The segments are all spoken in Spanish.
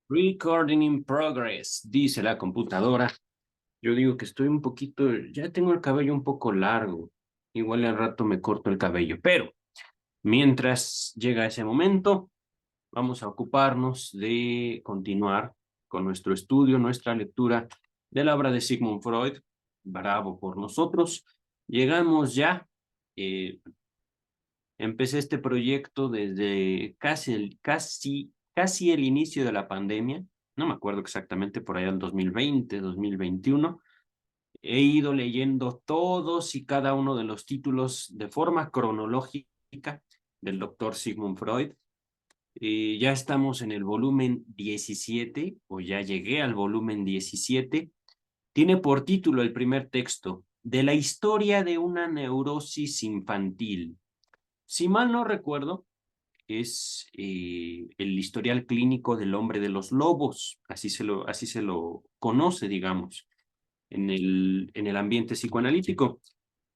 Recording in progress, dice la computadora. Yo digo que estoy un poquito, ya tengo el cabello un poco largo. Igual al rato me corto el cabello, pero mientras llega ese momento, vamos a ocuparnos de continuar con nuestro estudio, nuestra lectura de la obra de Sigmund Freud. Bravo por nosotros. Llegamos ya, eh, empecé este proyecto desde casi el inicio de la pandemia. No me acuerdo exactamente, por allá el 2020, 2021. He ido leyendo todos y cada uno de los títulos de forma cronológica del doctor Sigmund Freud. Ya estamos en el volumen 17, o ya llegué al volumen 17. Tiene por título el primer texto, De la historia de una neurosis infantil. Si mal no recuerdo, es el historial clínico del hombre de los lobos, así se lo conoce, digamos, en el ambiente psicoanalítico.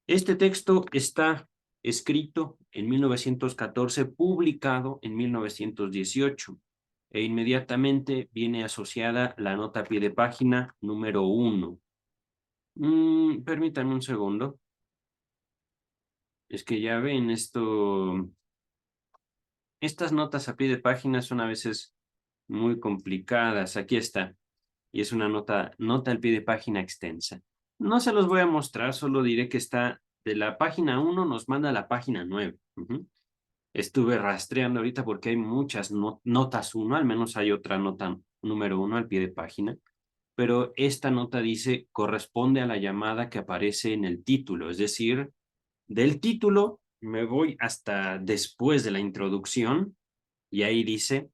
Este texto está escrito en 1914, publicado en 1918, e inmediatamente viene asociada la nota a pie de página número 1. Permítanme un segundo, es que ya ven estas notas a pie de página son a veces muy complicadas. Aquí está. Y es una nota al pie de página extensa. No se los voy a mostrar, solo diré que está de la página 1 nos manda a la página 9. Estuve rastreando ahorita porque hay muchas notas 1, al menos hay otra nota número 1 al pie de página, pero esta nota dice corresponde a la llamada que aparece en el título, es decir, del título me voy hasta después de la introducción y ahí dice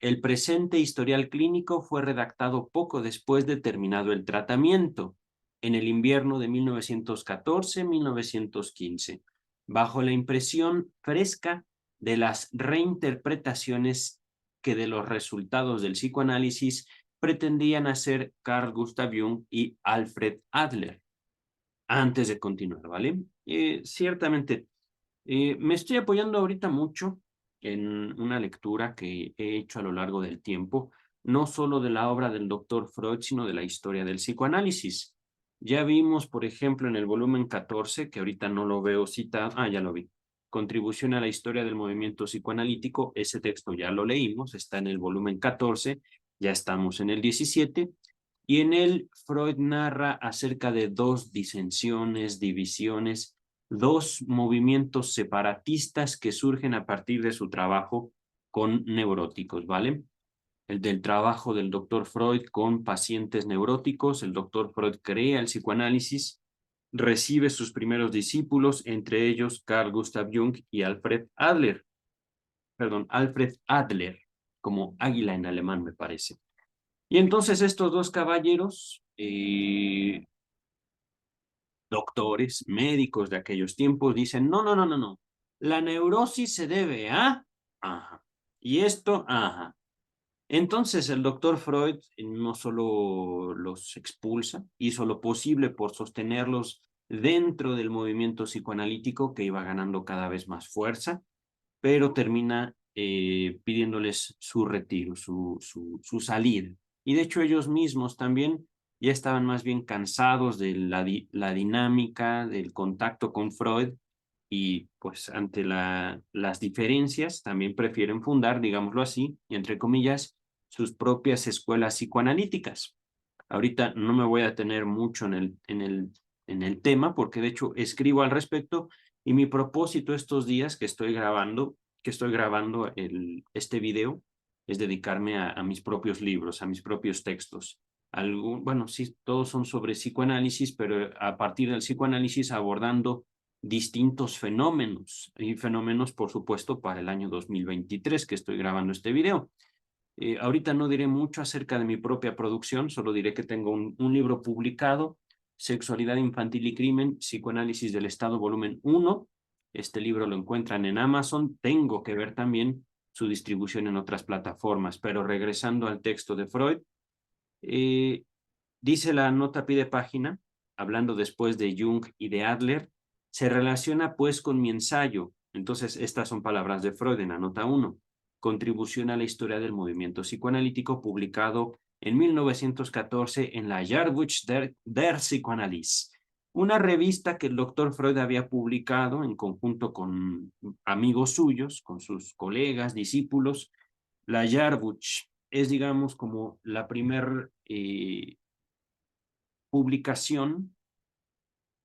el presente historial clínico fue redactado poco después de terminado el tratamiento, en el invierno de 1914-1915, bajo la impresión fresca de las reinterpretaciones que de los resultados del psicoanálisis pretendían hacer Carl Gustav Jung y Alfred Adler. Antes de continuar, ¿vale? Ciertamente, me estoy apoyando ahorita mucho en una lectura que he hecho a lo largo del tiempo, no solo de la obra del doctor Freud, sino de la historia del psicoanálisis. Ya vimos, por ejemplo, en el volumen 14, que ahorita no lo veo citado, ya lo vi, Contribución a la historia del movimiento psicoanalítico, ese texto ya lo leímos, está en el volumen 14, ya estamos en el 17, y en él Freud narra acerca de dos disensiones, divisiones, dos movimientos separatistas que surgen a partir de su trabajo con neuróticos, ¿vale? El del trabajo del doctor Freud con pacientes neuróticos. El doctor Freud crea el psicoanálisis, recibe sus primeros discípulos, entre ellos Carl Gustav Jung y Alfred Adler, como águila en alemán, me parece. Y entonces estos dos caballeros, doctores, médicos de aquellos tiempos dicen, no, no, no, no, no, la neurosis se debe a, ajá, y esto, ajá. Entonces el doctor Freud no solo los expulsa, hizo lo posible por sostenerlos dentro del movimiento psicoanalítico que iba ganando cada vez más fuerza, pero termina pidiéndoles su retiro, su salida. Y de hecho ellos mismos también ya estaban más bien cansados de la dinámica, del contacto con Freud, y pues ante las diferencias también prefieren fundar, digámoslo así, y entre comillas, sus propias escuelas psicoanalíticas. Ahorita no me voy a detener mucho en el tema, porque de hecho escribo al respecto, y mi propósito estos días que estoy grabando este video, es dedicarme a mis propios libros, a mis propios textos. Bueno, sí, todos son sobre psicoanálisis, pero a partir del psicoanálisis abordando distintos fenómenos, y fenómenos, por supuesto, para el año 2023 que estoy grabando este video. Ahorita no diré mucho acerca de mi propia producción, solo diré que tengo un libro publicado, Sexualidad Infantil y Crimen, Psicoanálisis del Estado, volumen 1. Este libro lo encuentran en Amazon. Tengo que ver también su distribución en otras plataformas, pero regresando al texto de Freud, eh, dice la nota a pie de página, hablando después de Jung y de Adler, se relaciona pues con mi ensayo. Entonces, estas son palabras de Freud en la nota 1. Contribución a la historia del movimiento psicoanalítico, publicado en 1914 en la Jahrbuch der Psychoanalyse, una revista que el doctor Freud había publicado en conjunto con amigos suyos, con sus colegas, discípulos. La Jahrbuch es, digamos, como la primera publicación,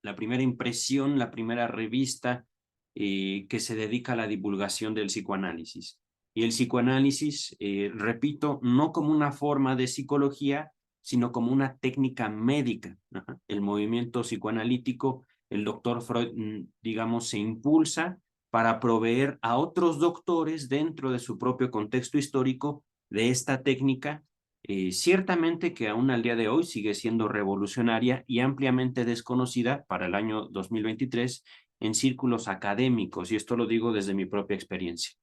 la primera impresión, la primera revista que se dedica a la divulgación del psicoanálisis. Y el psicoanálisis, repito, no como una forma de psicología, sino como una técnica médica. Ajá. El movimiento psicoanalítico, el doctor Freud, digamos, se impulsa para proveer a otros doctores dentro de su propio contexto histórico de esta técnica, ciertamente que aún al día de hoy sigue siendo revolucionaria y ampliamente desconocida para el año 2023 en círculos académicos, y esto lo digo desde mi propia experiencia.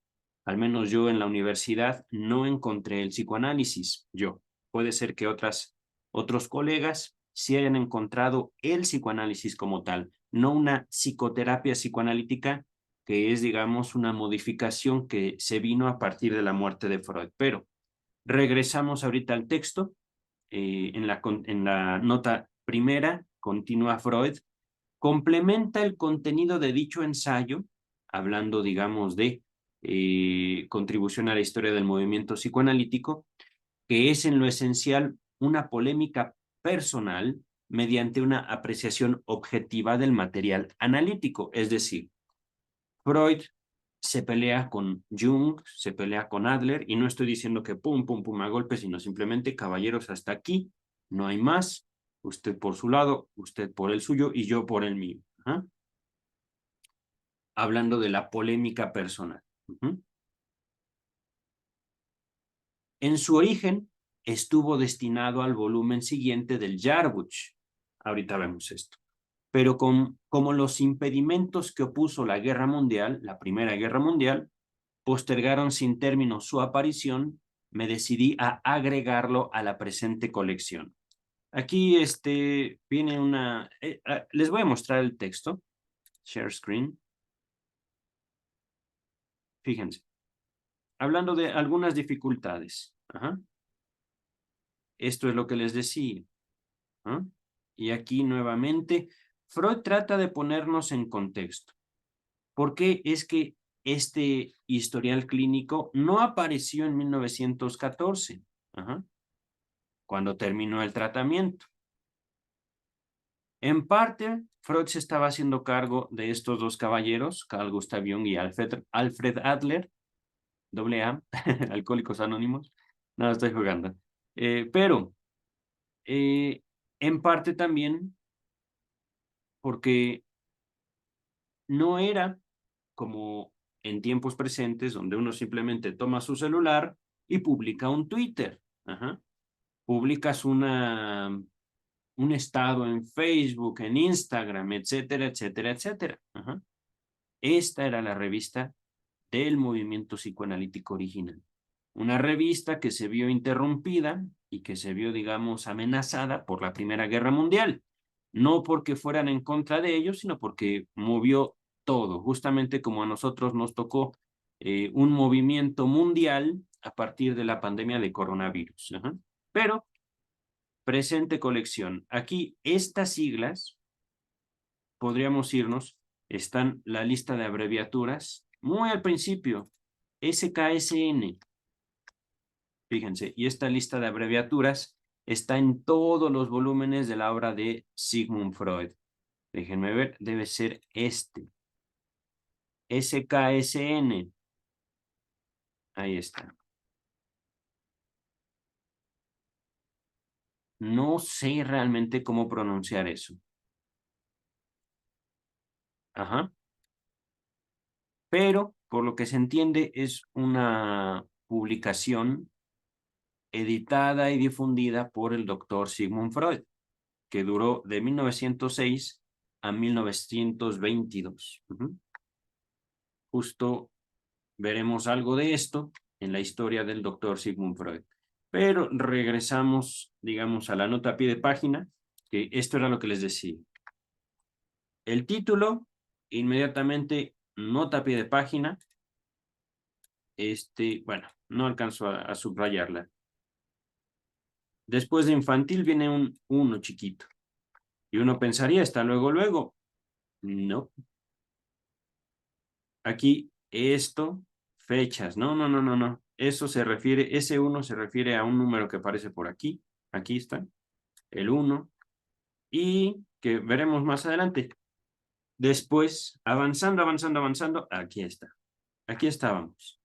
Al menos yo en la universidad no encontré el psicoanálisis, yo. Puede ser que otros colegas sí hayan encontrado el psicoanálisis como tal, no una psicoterapia psicoanalítica que es, digamos, una modificación que se vino a partir de la muerte de Freud. Pero regresamos ahorita al texto. En la nota primera, continúa Freud, complementa el contenido de dicho ensayo, hablando, digamos, de contribución a la historia del movimiento psicoanalítico, que es en lo esencial una polémica personal mediante una apreciación objetiva del material analítico. Es decir, Freud se pelea con Jung, se pelea con Adler, y no estoy diciendo que pum, pum, pum a golpe, sino simplemente, caballeros, hasta aquí, no hay más, usted por su lado, usted por el suyo y yo por el mío. ¿Ah? Hablando de la polémica personal. En su origen, estuvo destinado al volumen siguiente del Jahrbuch. Ahorita vemos esto. Pero como los impedimentos que opuso la guerra mundial, la Primera Guerra Mundial, postergaron sin término su aparición, me decidí a agregarlo a la presente colección. Aquí viene una... les voy a mostrar el texto. Share screen. Fíjense. Hablando de algunas dificultades. Ajá. Esto es lo que les decía. ¿Ah? Y aquí nuevamente, Freud trata de ponernos en contexto. ¿Por qué es que este historial clínico no apareció en 1914? Ajá. Cuando terminó el tratamiento. En parte, Freud se estaba haciendo cargo de estos dos caballeros, Carl Gustav Jung y Alfred Adler, AA, Alcohólicos Anónimos. No, estoy jugando. Pero, en parte también, porque no era como en tiempos presentes, donde uno simplemente toma su celular y publica un Twitter. Ajá. Publicas un estado en Facebook, en Instagram, etcétera, etcétera, etcétera. Ajá. Esta era la revista del movimiento psicoanalítico original. Una revista que se vio interrumpida y que se vio, digamos, amenazada por la Primera Guerra Mundial. No porque fueran en contra de ellos, sino porque movió todo, justamente como a nosotros nos tocó un movimiento mundial a partir de la pandemia de coronavirus. Ajá. Pero presente colección. Aquí estas siglas, podríamos irnos, están la lista de abreviaturas, muy al principio, SKSN, fíjense, y esta lista de abreviaturas está en todos los volúmenes de la obra de Sigmund Freud. Déjenme ver, debe ser este. SKSN. Ahí está. No sé realmente cómo pronunciar eso. Ajá. Pero, por lo que se entiende, es una publicación editada y difundida por el doctor Sigmund Freud, que duró de 1906 a 1922. Justo veremos algo de esto en la historia del doctor Sigmund Freud. Pero regresamos, digamos, a la nota a pie de página, que esto era lo que les decía. El título, inmediatamente, nota a pie de página. bueno, no alcanzo a subrayarla. Después de infantil viene un 1 chiquito. Y uno pensaría, está luego. No. Aquí, esto, fechas. No. Eso se refiere, ese 1 se refiere a un número que aparece por aquí. Aquí está, el 1. Y que veremos más adelante. Después, avanzando, aquí está. Aquí estábamos.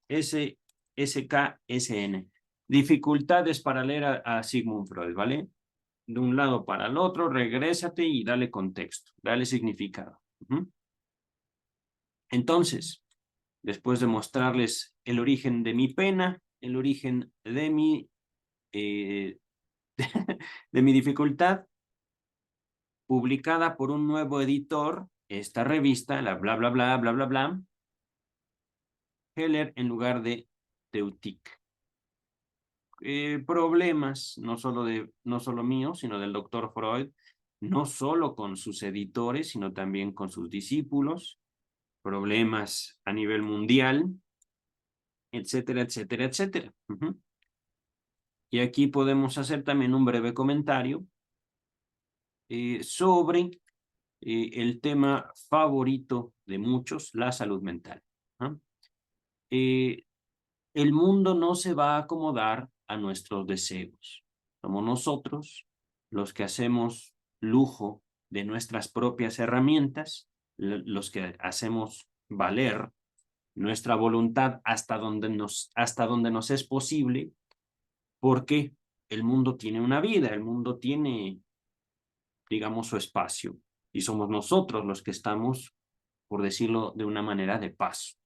SKSN. Dificultades para leer a Sigmund Freud, ¿vale? De un lado para el otro, regrésate y dale contexto, dale significado. Entonces, después de mostrarles el origen de mi pena, el origen de eh, de mi dificultad, publicada por un nuevo editor, esta revista, la bla, bla, Heller en lugar de Teutic. Problemas, no solo míos, sino del doctor Freud, no solo con sus editores, sino también con sus discípulos, problemas a nivel mundial, etcétera. Y aquí podemos hacer también un breve comentario sobre el tema favorito de muchos, la salud mental. El mundo no se va a acomodar a nuestros deseos. Somos nosotros los que hacemos lujo de nuestras propias herramientas, los que hacemos valer nuestra voluntad hasta donde nos es posible, porque el mundo tiene una vida, el mundo tiene, digamos, su espacio, y somos nosotros los que estamos, por decirlo de una manera, de paso.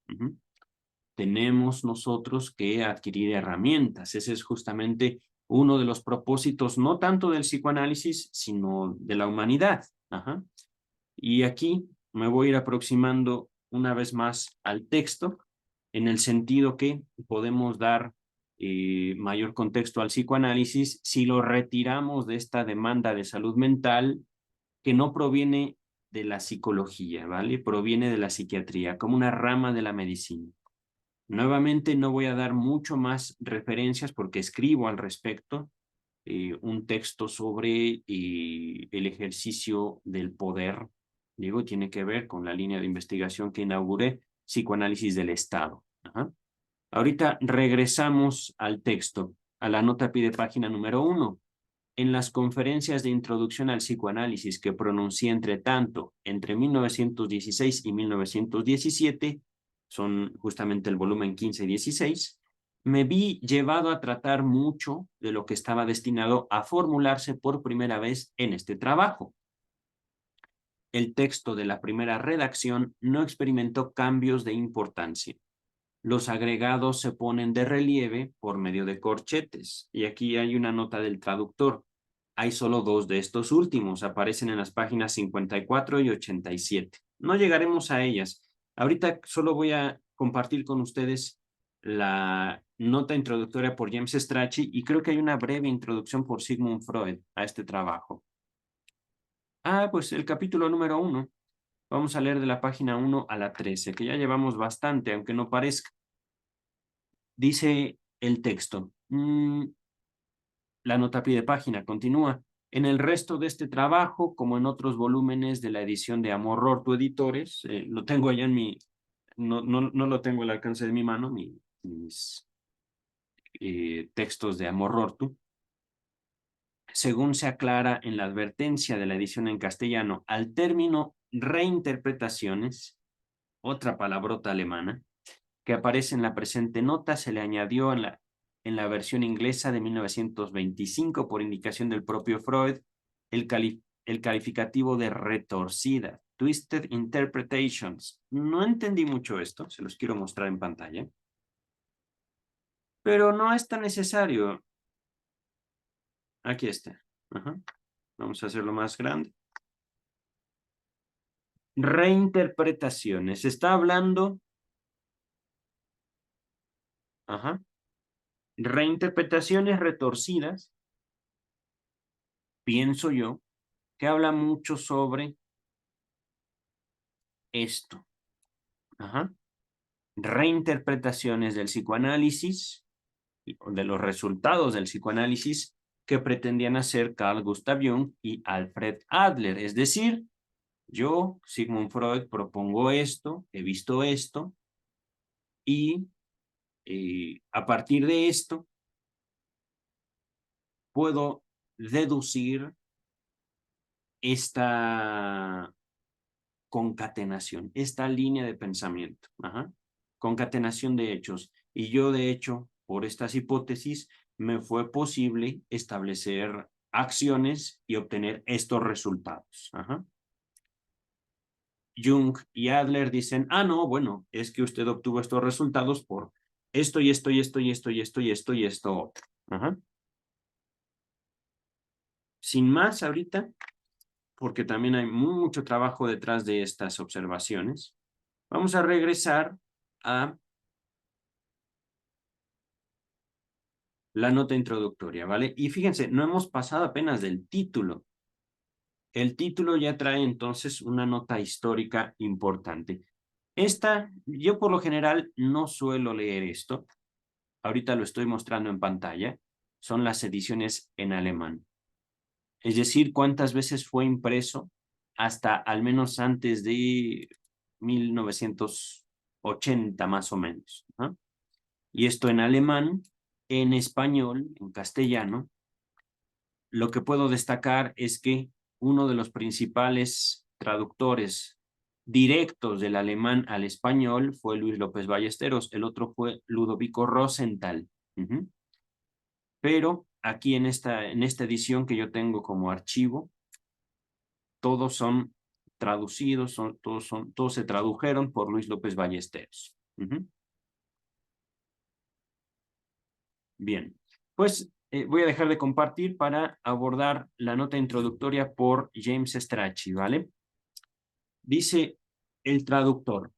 Tenemos nosotros que adquirir herramientas. Ese es justamente uno de los propósitos, no tanto del psicoanálisis, sino de la humanidad. Y aquí me voy a ir aproximando una vez más al texto, en el sentido que podemos dar mayor contexto al psicoanálisis si lo retiramos de esta demanda de salud mental que no proviene de la psicología, ¿vale? Proviene de la psiquiatría, como una rama de la medicina. Nuevamente no voy a dar mucho más referencias porque escribo al respecto un texto sobre el ejercicio del poder. Digo, tiene que ver con la línea de investigación que inauguré, psicoanálisis del Estado. Ahorita regresamos al texto, a la nota a pie de página número 1. En las conferencias de introducción al psicoanálisis que pronuncié entre 1916 y 1917, son justamente el volumen 15 y 16, me vi llevado a tratar mucho de lo que estaba destinado a formularse por primera vez en este trabajo. El texto de la primera redacción no experimentó cambios de importancia. Los agregados se ponen de relieve por medio de corchetes. Y aquí hay una nota del traductor. Hay solo 2 de estos últimos. Aparecen en las páginas 54 y 87. No llegaremos a ellas. Ahorita solo voy a compartir con ustedes la nota introductoria por James Strachey y creo que hay una breve introducción por Sigmund Freud a este trabajo. Pues el capítulo número 1. Vamos a leer de la página 1 a la 13, que ya llevamos bastante, aunque no parezca. Dice el texto. La nota a pie de página continúa. En el resto de este trabajo, como en otros volúmenes de la edición de Amor Rorto Editores, lo tengo allá en mi... No lo tengo al alcance de mi mano, mis textos de Amor Rorto. Según se aclara en la advertencia de la edición en castellano, al término reinterpretaciones, otra palabrota alemana, que aparece en la presente nota, se le añadió en la versión inglesa de 1925 por indicación del propio Freud el calificativo de retorcida, Twisted Interpretations. No entendí mucho esto, se los quiero mostrar en pantalla. Pero no es tan necesario. Aquí está. Vamos a hacerlo más grande. Reinterpretaciones. Está hablando... Reinterpretaciones retorcidas, pienso yo, que habla mucho sobre esto. reinterpretaciones del psicoanálisis, de los resultados del psicoanálisis que pretendían hacer Carl Gustav Jung y Alfred Adler. Es decir, yo, Sigmund Freud, propongo esto, he visto esto, y a partir de esto puedo deducir esta concatenación, esta línea de pensamiento, concatenación de hechos. Y yo, de hecho, por estas hipótesis, me fue posible establecer acciones y obtener estos resultados. Jung y Adler dicen, no, bueno, es que usted obtuvo estos resultados por esto y esto y esto y esto y esto y esto y esto otro. Sin más ahorita, porque también hay mucho trabajo detrás de estas observaciones, vamos a regresar a la nota introductoria, ¿vale? Y fíjense, no hemos pasado apenas del título. El título ya trae entonces una nota histórica importante. Yo por lo general no suelo leer esto. Ahorita lo estoy mostrando en pantalla. Son las ediciones en alemán. Es decir, cuántas veces fue impreso hasta al menos antes de 1980 más o menos. Y esto en alemán, en español, en castellano. Lo que puedo destacar es que uno de los principales traductores directos del alemán al español fue Luis López Ballesteros, el otro fue Ludovico Rosenthal. Pero aquí en esta edición que yo tengo como archivo, todos son traducidos, todos se tradujeron por Luis López Ballesteros. Bien, pues voy a dejar de compartir para abordar la nota introductoria por James Strachey, ¿vale? Dice el traductor,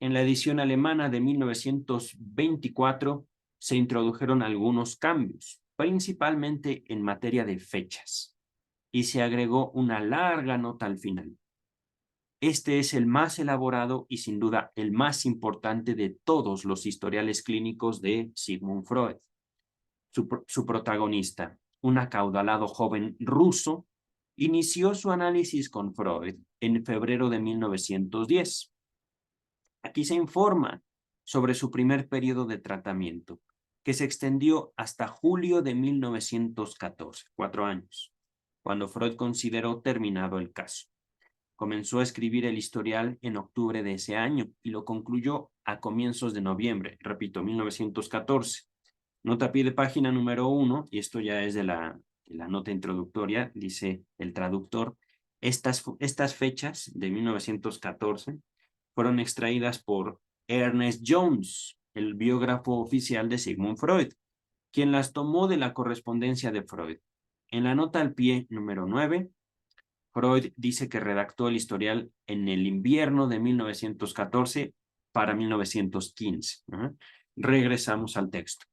en la edición alemana de 1924 se introdujeron algunos cambios, principalmente en materia de fechas, y se agregó una larga nota al final. Este es el más elaborado y sin duda el más importante de todos los historiales clínicos de Sigmund Freud. Su protagonista, un acaudalado joven ruso, inició su análisis con Freud en febrero de 1910. Aquí se informa sobre su primer periodo de tratamiento, que se extendió hasta julio de 1914, 4 años, cuando Freud consideró terminado el caso. Comenzó a escribir el historial en octubre de ese año y lo concluyó a comienzos de noviembre, repito, 1914. Nota a pie de página número 1, y esto ya es de la nota introductoria, dice el traductor, estas fechas de 1914 fueron extraídas por Ernest Jones, el biógrafo oficial de Sigmund Freud, quien las tomó de la correspondencia de Freud. En la nota al pie número 9, Freud dice que redactó el historial en el invierno de 1914 para 1915. Regresamos al texto.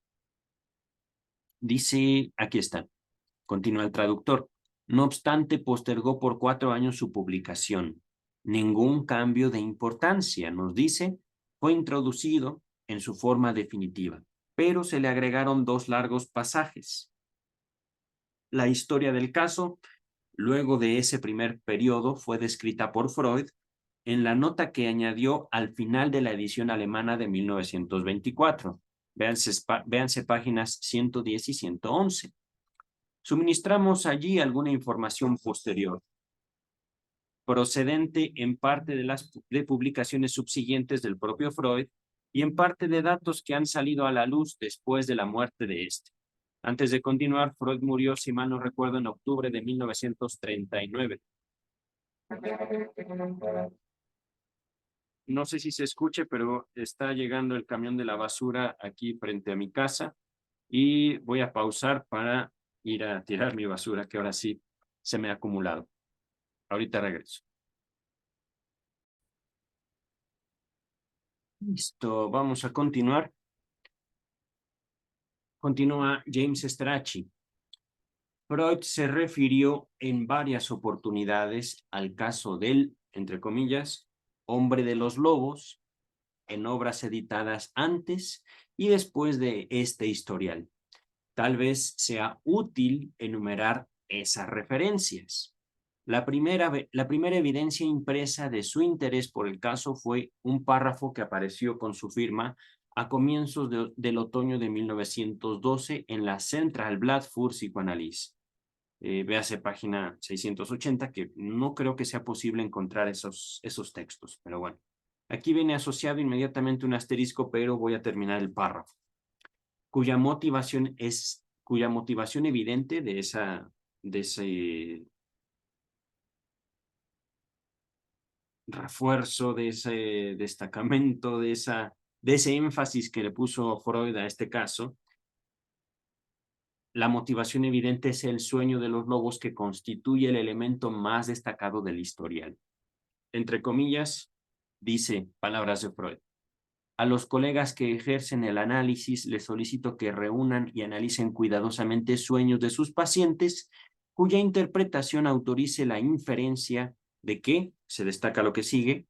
Dice, aquí está, continúa el traductor. No obstante, postergó por 4 años su publicación. Ningún cambio de importancia, nos dice, fue introducido en su forma definitiva, pero se le agregaron 2 largos pasajes. La historia del caso, luego de ese primer periodo, fue descrita por Freud en la nota que añadió al final de la edición alemana de 1924. Véanse páginas 110 y 111. Suministramos allí alguna información posterior, procedente en parte de publicaciones subsiguientes del propio Freud y en parte de datos que han salido a la luz después de la muerte de este. Antes de continuar, Freud murió, si mal no recuerdo, en octubre de 1939. No sé si se escuche, pero está llegando el camión de la basura aquí frente a mi casa y voy a pausar para ir a tirar mi basura, que ahora sí se me ha acumulado. Ahorita regreso. Listo, vamos a continuar. Continúa James Strachey. Freud se refirió en varias oportunidades al caso del, entre comillas, hombre de los lobos, en obras editadas antes y después de este historial. Tal vez sea útil enumerar esas referencias. La primera evidencia impresa de su interés por el caso fue un párrafo que apareció con su firma a comienzos del otoño de 1912 en la Centralblatt für Psychoanalyse. Véase página 680, que no creo que sea posible encontrar esos textos, pero bueno. Aquí viene asociado inmediatamente un asterisco, pero voy a terminar el párrafo, cuya motivación evidente de ese refuerzo, de ese destacamento, de ese énfasis que le puso Freud a este caso. La motivación evidente es el sueño de los lobos, que constituye el elemento más destacado del historial. Entre comillas, dice, palabras de Freud: a los colegas que ejercen el análisis les solicito que reúnan y analicen cuidadosamente sueños de sus pacientes, cuya interpretación autorice la inferencia de que, se destaca lo que sigue,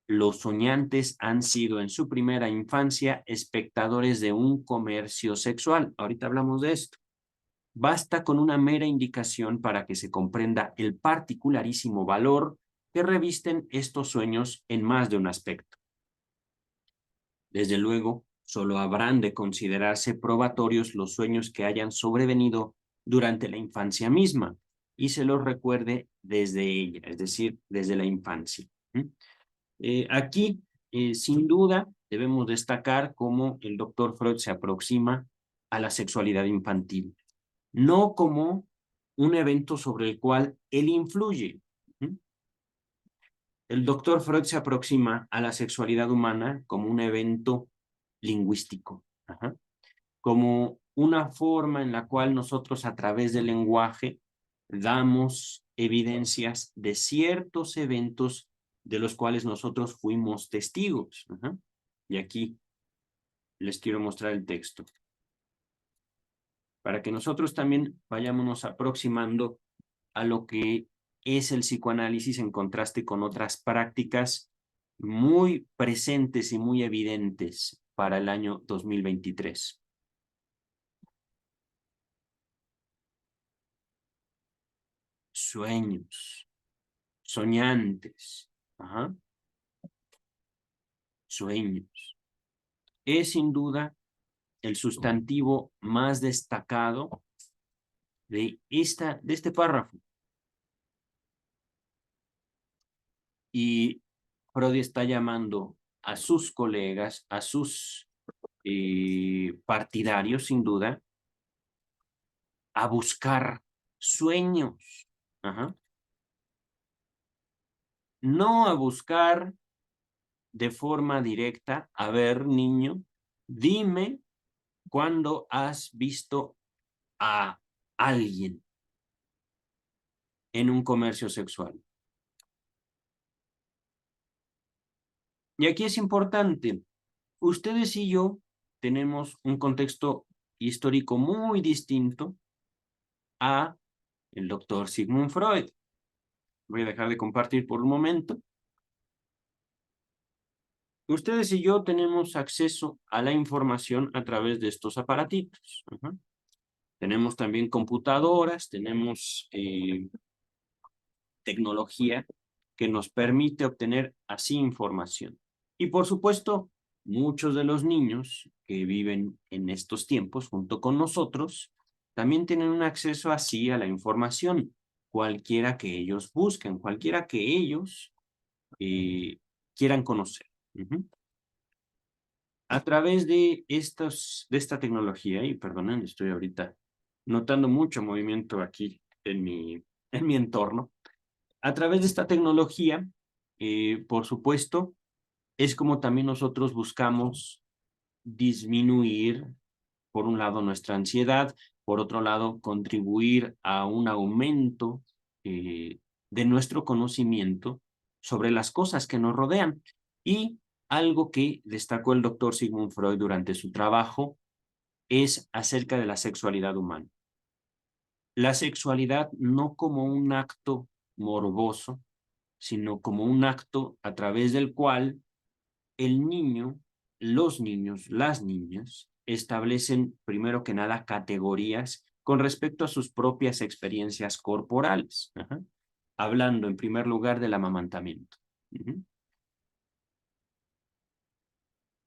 los soñantes han sido en su primera infancia espectadores de un comercio sexual. Ahorita hablamos de esto. Basta con una mera indicación para que se comprenda el particularísimo valor que revisten estos sueños en más de un aspecto. Desde luego, solo habrán de considerarse probatorios los sueños que hayan sobrevenido durante la infancia misma y se los recuerde desde ella, es decir, desde la infancia. Aquí, sin duda, debemos destacar cómo el doctor Freud se aproxima a la sexualidad infantil, no como un evento sobre el cual él influye. El doctor Freud se aproxima a la sexualidad humana como un evento lingüístico, como una forma en la cual nosotros, a través del lenguaje, damos evidencias de ciertos eventos de los cuales nosotros fuimos testigos. Y aquí les quiero mostrar el texto, para que nosotros también vayámonos aproximando a lo que es el psicoanálisis en contraste con otras prácticas muy presentes y muy evidentes para el año 2023. Sueños, soñantes, sueños. Es sin duda el sustantivo más destacado de este párrafo. Y Freud está llamando a sus colegas, a sus partidarios, sin duda, a buscar sueños. No a buscar de forma directa: a ver, niño, dime cuándo has visto a alguien en un comercio sexual. Y aquí es importante, ustedes y yo tenemos un contexto histórico muy distinto a el doctor Sigmund Freud. Voy a dejar de compartir por un momento. Ustedes y yo tenemos acceso a la información a través de estos aparatitos. Tenemos también computadoras, tenemos tecnología que nos permite obtener así información. Y por supuesto, muchos de los niños que viven en estos tiempos junto con nosotros también tienen un acceso así a la información, cualquiera que ellos busquen, cualquiera que ellos quieran conocer. A través de esta tecnología, y perdonen, estoy ahorita notando mucho movimiento aquí en mi entorno. A través de esta tecnología, por supuesto, es como también nosotros buscamos disminuir, por un lado, nuestra ansiedad, por otro lado, contribuir a un aumento de nuestro conocimiento sobre las cosas que nos rodean. Y algo que destacó el doctor Sigmund Freud durante su trabajo es acerca de la sexualidad humana. La sexualidad no como un acto morboso, sino como un acto a través del cual el niño los niños, las niñas, establecen primero que nada categorías con respecto a sus propias experiencias corporales. Ajá. Hablando en primer lugar del amamantamiento.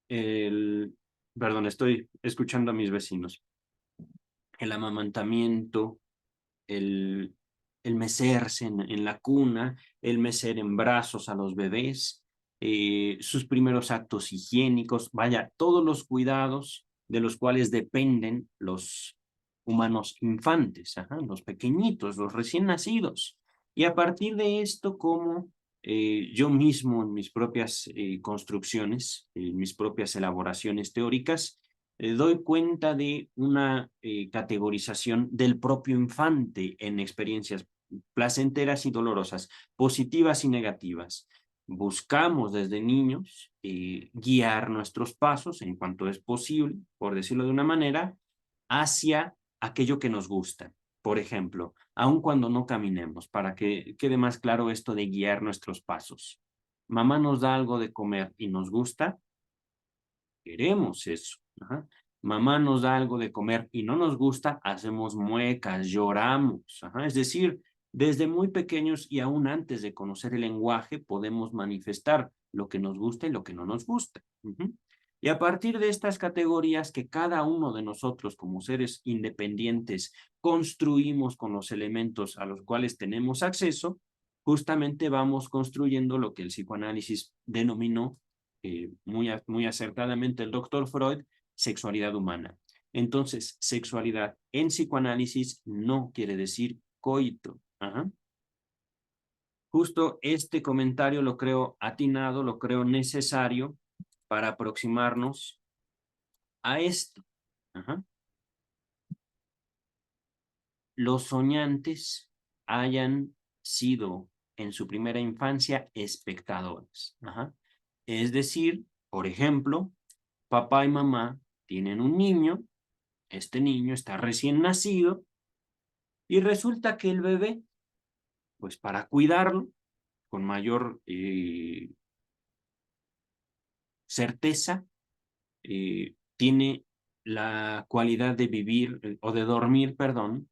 El, perdón, estoy escuchando a mis vecinos. El amamantamiento, el, el mecerse en la cuna, el mecer en brazos a los bebés, sus primeros actos higiénicos, vaya, todos los cuidados de los cuales dependen los humanos infantes, ajá, los pequeñitos, los recién nacidos. Y a partir de esto, como yo mismo en mis propias construcciones, en mis propias elaboraciones teóricas, doy cuenta de una categorización del propio infante en experiencias placenteras y dolorosas, positivas y negativas. Buscamos desde niños guiar nuestros pasos en cuanto es posible, por decirlo de una manera, hacia aquello que nos gusta. Por ejemplo, aun cuando no caminemos, para que quede más claro esto de guiar nuestros pasos. Mamá nos da algo de comer y nos gusta, queremos eso. Ajá. Mamá nos da algo de comer y no nos gusta, hacemos muecas, lloramos. Ajá. Es decir, desde muy pequeños y aún antes de conocer el lenguaje, podemos manifestar lo que nos gusta y lo que no nos gusta. Y a partir de estas categorías que cada uno de nosotros como seres independientes construimos con los elementos a los cuales tenemos acceso, justamente vamos construyendo lo que el psicoanálisis denominó muy acertadamente el doctor Freud, sexualidad humana. Entonces, sexualidad en psicoanálisis no quiere decir coito. Ajá. Justo este comentario lo creo atinado, lo creo necesario para aproximarnos a esto. Ajá. Los soñantes hayan sido en su primera infancia espectadores. Ajá. Es decir, por ejemplo, papá y mamá tienen un niño, este niño está recién nacido y resulta que el bebé, pues para cuidarlo con mayor certeza, tiene la cualidad de vivir o de dormir, perdón,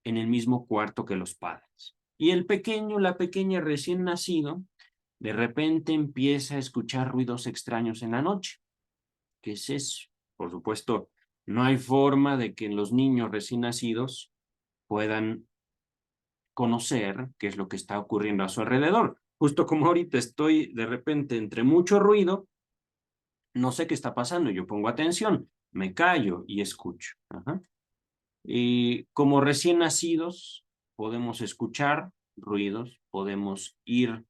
en el mismo cuarto que los padres. Y el pequeño, la pequeña recién nacido, de repente empieza a escuchar ruidos extraños en la noche. ¿Qué es eso? Por supuesto, no hay forma de que los niños recién nacidos puedan conocer qué es lo que está ocurriendo a su alrededor. Justo como ahorita estoy de repente entre mucho ruido, no sé qué está pasando, yo pongo atención, me callo y escucho. Ajá. Y como recién nacidos, podemos escuchar ruidos, podemos ir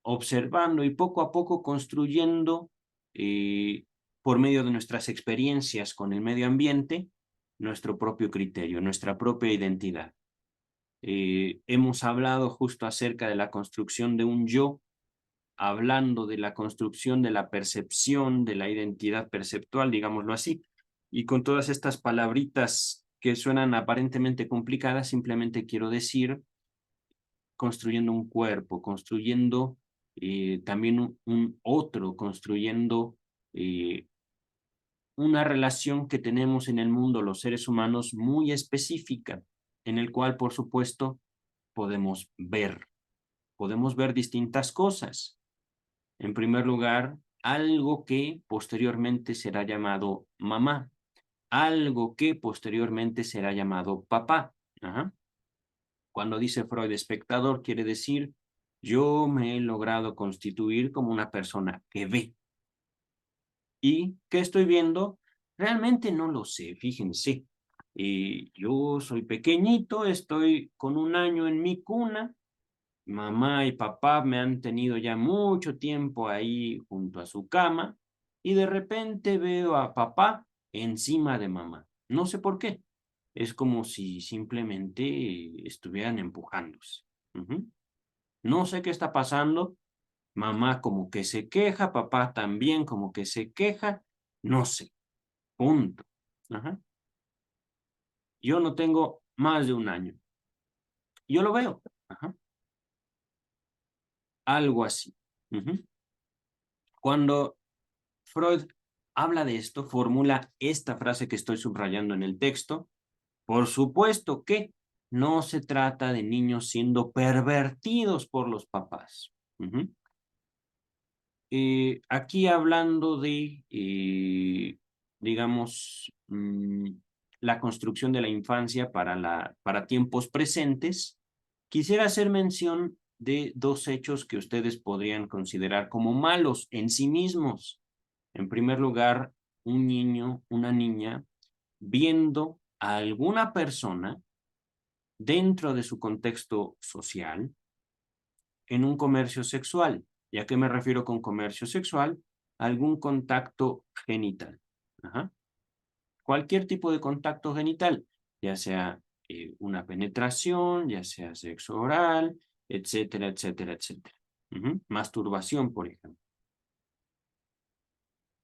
observando y poco a poco construyendo por medio de nuestras experiencias con el medio ambiente nuestro propio criterio, nuestra propia identidad. Hemos hablado justo acerca de la construcción de un yo, hablando de la construcción de la percepción, de la identidad perceptual, digámoslo así, y con todas estas palabritas que suenan aparentemente complicadas, simplemente quiero decir construyendo un cuerpo, construyendo también un otro, construyendo una relación que tenemos en el mundo los seres humanos muy específica, en el cual, por supuesto, podemos ver distintas cosas. En primer lugar, algo que posteriormente será llamado mamá, algo que posteriormente será llamado papá. Ajá. Cuando dice Freud espectador, quiere decir, yo me he logrado constituir como una persona que ve. ¿Y qué estoy viendo? Realmente no lo sé, fíjense. Yo soy pequeñito, estoy con un año en mi cuna. Mamá y papá me han tenido ya mucho tiempo ahí junto a su cama y de repente veo a papá encima de mamá. No sé por qué. Es como si simplemente estuvieran empujándose. Ujú. No sé qué está pasando. Mamá como que se queja, papá también como que se queja. No sé. Punto. Ajá. Yo no tengo más de un año. Yo lo veo. Ajá. Algo así. Ujú. Cuando Freud habla de esto, formula esta frase que estoy subrayando en el texto. Por supuesto que no se trata de niños siendo pervertidos por los papás. Aquí hablando de, digamos, la construcción de la infancia para tiempos presentes, quisiera hacer mención de dos hechos que ustedes podrían considerar como malos en sí mismos. En primer lugar, un niño, una niña, viendo a alguna persona dentro de su contexto social en un comercio sexual. ¿Y a qué me refiero con comercio sexual? Algún contacto genital. Ajá. Cualquier tipo de contacto genital, ya sea una penetración, ya sea sexo oral, etcétera, etcétera, etcétera. Masturbación, por ejemplo.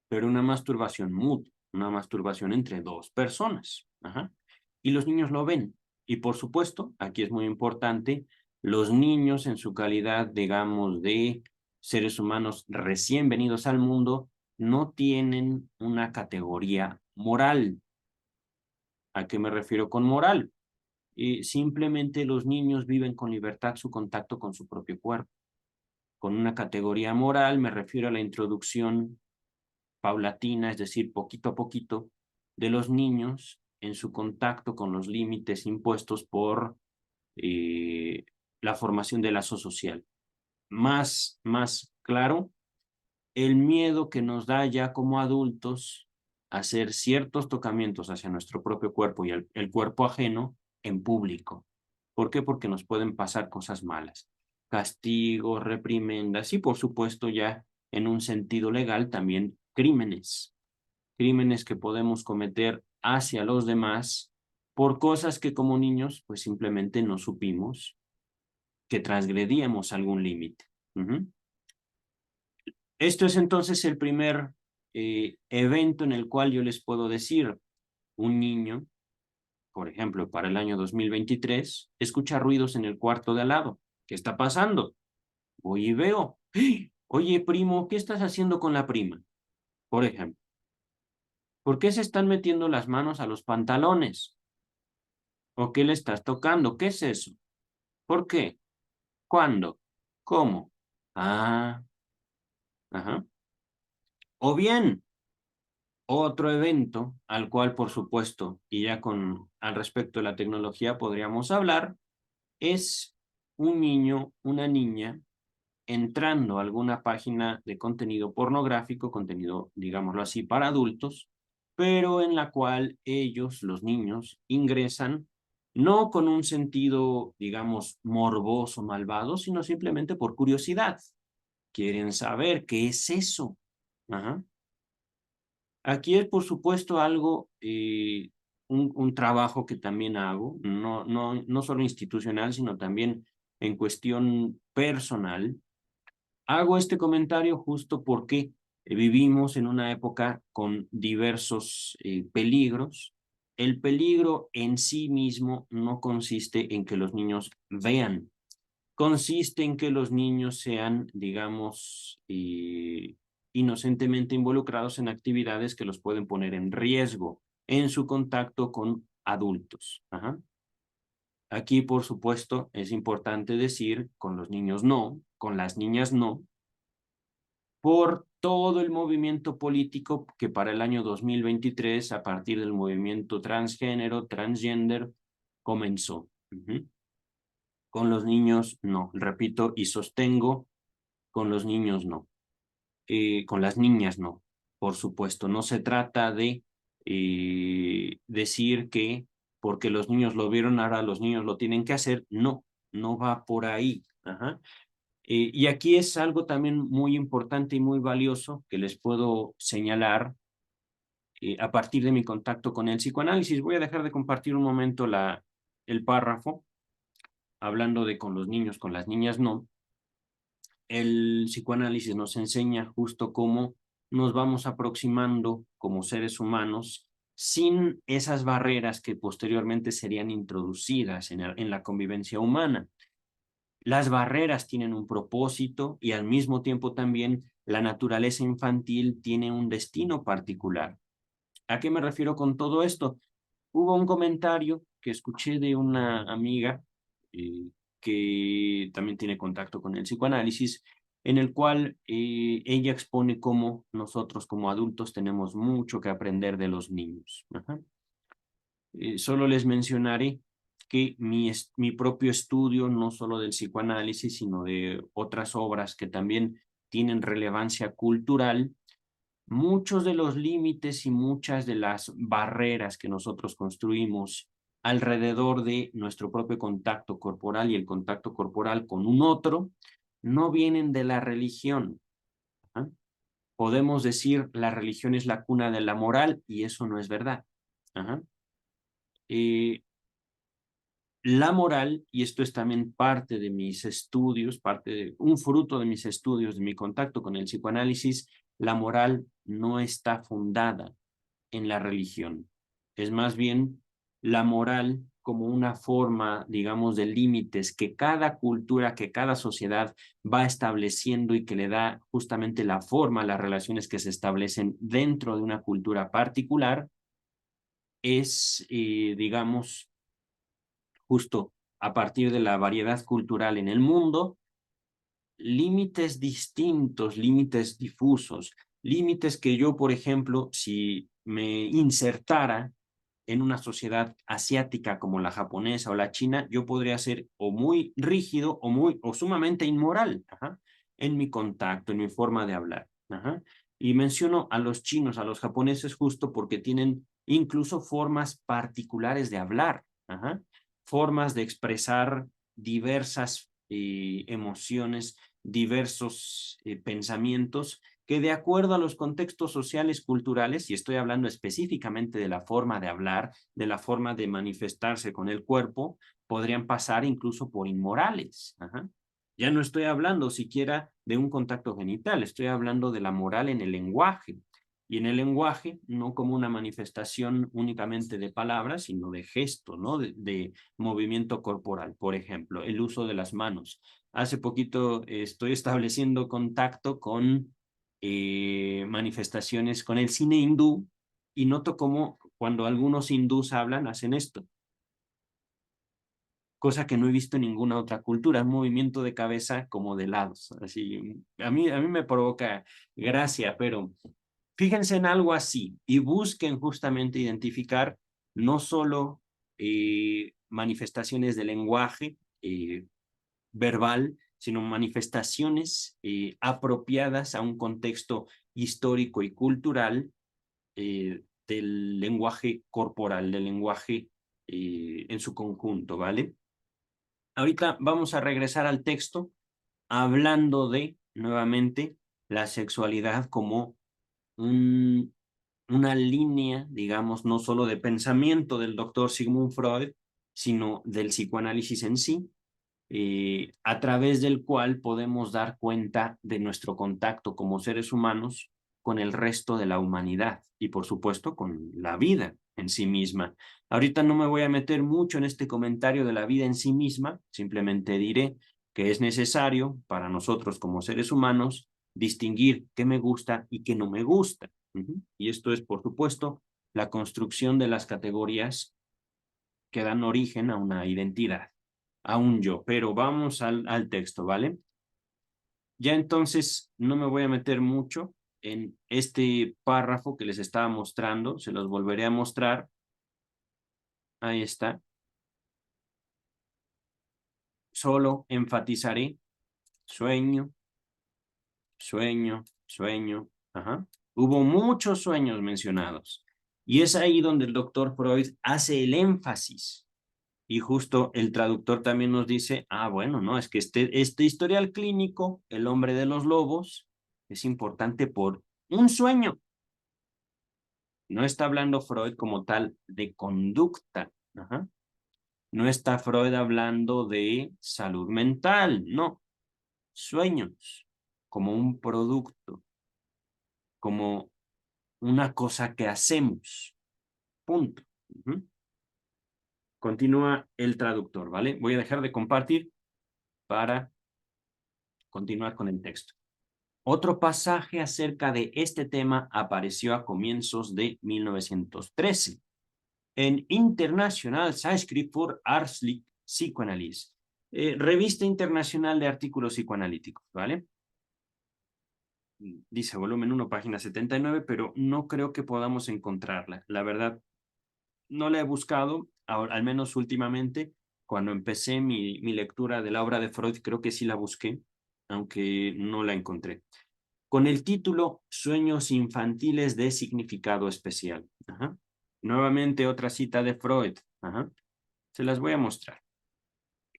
Pero una masturbación mutua, una masturbación entre dos personas. Ajá. Y los niños lo ven. Y por supuesto, aquí es muy importante, los niños en su calidad, digamos, de seres humanos recién venidos al mundo, no tienen una categoría moral. ¿A qué me refiero con moral? Simplemente los niños viven con libertad su contacto con su propio cuerpo. Con una categoría moral me refiero a la introducción paulatina, es decir, poquito a poquito, de los niños en su contacto con los límites impuestos por eh, la formación del lazo social. Más claro, el miedo que nos da ya como adultos hacer ciertos tocamientos hacia nuestro propio cuerpo y el cuerpo ajeno en público. ¿Por qué? Porque nos pueden pasar cosas malas. Castigos, reprimendas y por supuesto ya en un sentido legal también crímenes. Crímenes que podemos cometer hacia los demás por cosas que como niños pues simplemente no supimos que transgredíamos algún límite. Esto es entonces el primer evento en el cual yo les puedo decir, un niño, por ejemplo, para el año 2023, escucha ruidos en el cuarto de al lado. ¿Qué está pasando? Voy y veo. ¡Hey! Oye, primo, ¿qué estás haciendo con la prima? Por ejemplo, ¿por qué se están metiendo las manos a los pantalones? ¿O qué le estás tocando? ¿Qué es eso? ¿Por qué? ¿Cuándo? ¿Cómo? Ah, ajá. O bien, otro evento al cual, por supuesto, y ya al respecto de la tecnología podríamos hablar, es un niño, una niña, entrando a alguna página de contenido pornográfico, contenido, digámoslo así, para adultos, pero en la cual ellos, los niños, ingresan no con un sentido, digamos, morboso, malvado, sino simplemente por curiosidad. Quieren saber qué es eso. Ajá. Aquí es, por supuesto, algo, un trabajo que también hago, no solo institucional, sino también en cuestión personal. Hago este comentario justo porque vivimos en una época con diversos peligros. El peligro en sí mismo no consiste en que los niños vean, consiste en que los niños sean, digamos, inocentemente involucrados en actividades que los pueden poner en riesgo en su contacto con adultos. Ajá. Aquí, por supuesto, es importante decir, con los niños no, con las niñas no, por todo el movimiento político que para el año 2023, a partir del movimiento transgénero, transgender, comenzó. Con los niños no, repito y sostengo, con los niños no, con las niñas no, por supuesto, no se trata de decir que porque los niños lo vieron, ahora los niños lo tienen que hacer, no, no va por ahí. Ajá. Y aquí es algo también muy importante y muy valioso que les puedo señalar a partir de mi contacto con el psicoanálisis. Voy a dejar de compartir un momento el párrafo, hablando de con los niños, con las niñas no. El psicoanálisis nos enseña justo cómo nos vamos aproximando como seres humanos sin esas barreras que posteriormente serían introducidas en la convivencia humana. Las barreras tienen un propósito y al mismo tiempo también la naturaleza infantil tiene un destino particular. ¿A qué me refiero con todo esto? Hubo un comentario que escuché de una amiga eh, que también tiene contacto con el psicoanálisis, en el cual ella expone cómo nosotros como adultos tenemos mucho que aprender de los niños. Ajá. Solo les mencionaré que mi propio estudio, no solo del psicoanálisis, sino de otras obras que también tienen relevancia cultural, muchos de los límites y muchas de las barreras que nosotros construimos alrededor de nuestro propio contacto corporal y el contacto corporal con un otro, no vienen de la religión. ¿Ah? Podemos decir la religión es la cuna de la moral y eso no es verdad. Ajá. Eh, la moral, y esto es también parte de mis estudios, un fruto de mis estudios, de mi contacto con el psicoanálisis, la moral no está fundada en la religión. Es más bien la moral como una forma, digamos, de límites que cada cultura, que cada sociedad va estableciendo y que le da justamente la forma a las relaciones que se establecen dentro de una cultura particular, es, digamos, justo a partir de la variedad cultural en el mundo, límites distintos, límites difusos, límites que yo, por ejemplo, si me insertara en una sociedad asiática como la japonesa o la china, yo podría ser o muy rígido o sumamente inmoral, ajá, en mi contacto, en mi forma de hablar. Ajá. Y menciono a los chinos, a los japoneses, justo porque tienen incluso formas particulares de hablar, ajá, formas de expresar diversas emociones, diversos pensamientos que de acuerdo a los contextos sociales, culturales, y estoy hablando específicamente de la forma de hablar, de la forma de manifestarse con el cuerpo, podrían pasar incluso por inmorales. Ajá. Ya no estoy hablando siquiera de un contacto genital, estoy hablando de la moral en el lenguaje. Y en el lenguaje, no como una manifestación únicamente de palabras, sino de gesto, ¿no? De movimiento corporal. Por ejemplo, el uso de las manos. Hace poquito estoy estableciendo contacto con manifestaciones con el cine hindú y noto cómo cuando algunos hindús hablan hacen esto, cosa que no he visto en ninguna otra cultura, un movimiento de cabeza como de lados, así, a mí me provoca gracia, pero fíjense en algo así y busquen justamente identificar no solo manifestaciones de lenguaje, verbal, sino manifestaciones apropiadas a un contexto histórico y cultural del lenguaje corporal, del lenguaje en su conjunto, ¿vale? Ahorita vamos a regresar al texto hablando de, nuevamente, la sexualidad como un, una línea, digamos, no solo de pensamiento del doctor Sigmund Freud, sino del psicoanálisis en sí, a través del cual podemos dar cuenta de nuestro contacto como seres humanos con el resto de la humanidad y por supuesto con la vida en sí misma. Ahorita no me voy a meter mucho en este comentario de la vida en sí misma, simplemente diré que es necesario para nosotros como seres humanos distinguir qué me gusta y qué no me gusta. Y esto es, por supuesto, la construcción de las categorías que dan origen a una identidad, a un yo. Pero vamos al texto, ¿vale? Ya entonces no me voy a meter mucho en este párrafo que les estaba mostrando, se los volveré a mostrar. Ahí está. Solo enfatizaré sueño, sueño, sueño. Ajá. Hubo muchos sueños mencionados. Y es ahí donde el doctor Freud hace el énfasis. Y justo el traductor también nos dice, bueno, no, es que este historial clínico, el hombre de los lobos, es importante por un sueño. No está hablando Freud como tal de conducta. Ajá. No está Freud hablando de salud mental, no. Sueños, como un producto, como una cosa que hacemos. Punto. Continúa el traductor, ¿vale? Voy a dejar de compartir para continuar con el texto. Otro pasaje acerca de este tema apareció a comienzos de 1913 en International Zeitschrift für Ärztliche Psychoanalyse, revista internacional de artículos psicoanalíticos, ¿vale? Dice volumen 1, página 79, pero no creo que podamos encontrarla. La verdad, no la he buscado, al menos últimamente. Cuando empecé mi lectura de la obra de Freud, creo que sí la busqué, aunque no la encontré. Con el título Sueños infantiles de significado especial. Ajá. Nuevamente otra cita de Freud. Ajá. Se las voy a mostrar,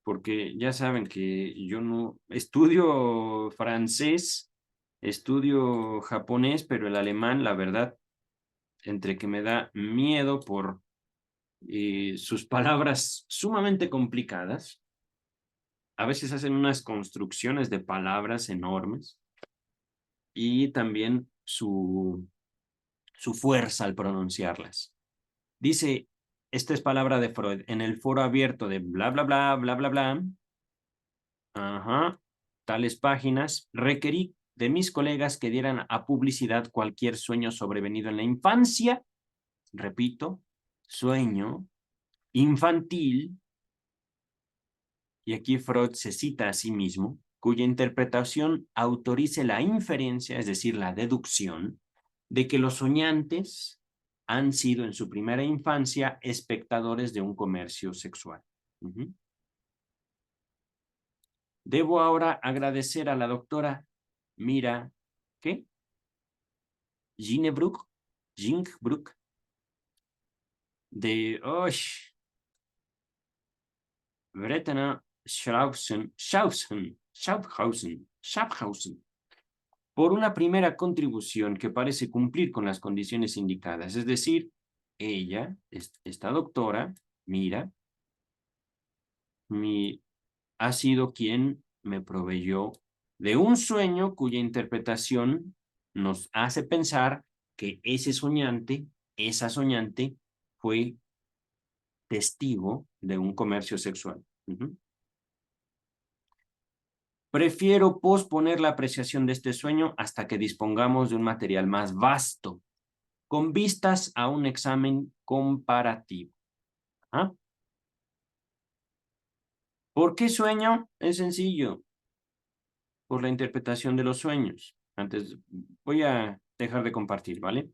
porque ya saben que yo no estudio francés, estudio japonés, pero el alemán, la verdad, entre que me da miedo por sus palabras sumamente complicadas, a veces hacen unas construcciones de palabras enormes y también su fuerza al pronunciarlas. Dice, esta es palabra de Freud, en el foro abierto de bla, bla, bla, bla, bla, bla, ajá, tales páginas, requerí de mis colegas que dieran a publicidad cualquier sueño sobrevenido en la infancia, repito, sueño infantil, y aquí Freud se cita a sí mismo, cuya interpretación autorice la inferencia, es decir, la deducción, de que los soñantes han sido en su primera infancia espectadores de un comercio sexual. Debo ahora agradecer a la doctora Mira, ¿qué? Ginebrook, de Bretana Schaffhausen, por una primera contribución que parece cumplir con las condiciones indicadas. Es decir, ella, esta doctora, Mira, ha sido quien me proveyó de un sueño cuya interpretación nos hace pensar que ese soñante, esa soñante, fue testigo de un comercio sexual. Prefiero posponer la apreciación de este sueño hasta que dispongamos de un material más vasto, con vistas a un examen comparativo. ¿Ah? ¿Por qué sueño? Es sencillo. Por la interpretación de los sueños. Antes, voy a dejar de compartir, ¿vale?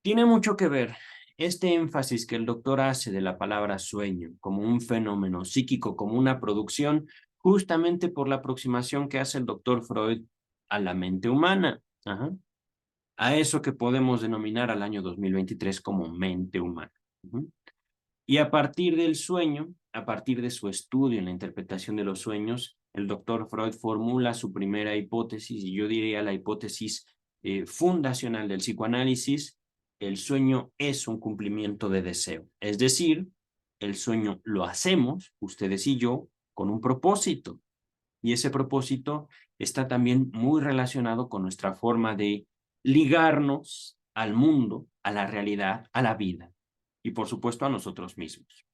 Tiene mucho que ver este énfasis que el doctor hace de la palabra sueño como un fenómeno psíquico, como una producción, justamente por la aproximación que hace el doctor Freud a la mente humana. Ajá. A eso que podemos denominar al año 2023 como mente humana. Y a partir del sueño, a partir de su estudio en la interpretación de los sueños, el doctor Freud formula su primera hipótesis, y yo diría la hipótesis fundacional del psicoanálisis: el sueño es un cumplimiento de deseo. Es decir, el sueño lo hacemos, ustedes y yo, con un propósito. Y ese propósito está también muy relacionado con nuestra forma de ligarnos al mundo, a la realidad, a la vida y por supuesto a nosotros mismos.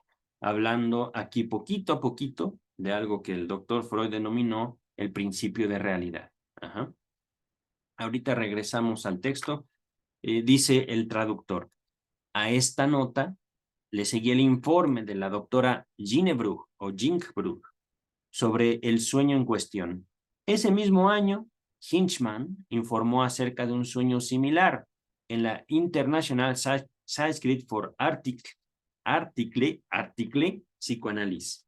Hablando aquí poquito a poquito de algo que el doctor Freud denominó el principio de realidad. Ajá. Ahorita regresamos al texto. Dice el traductor: a esta nota le seguí el informe de la doctora Ginebrook sobre el sueño en cuestión. Ese mismo año, Hinchman informó acerca de un sueño similar en la International Zeitschrift for Article Psychoanalyse.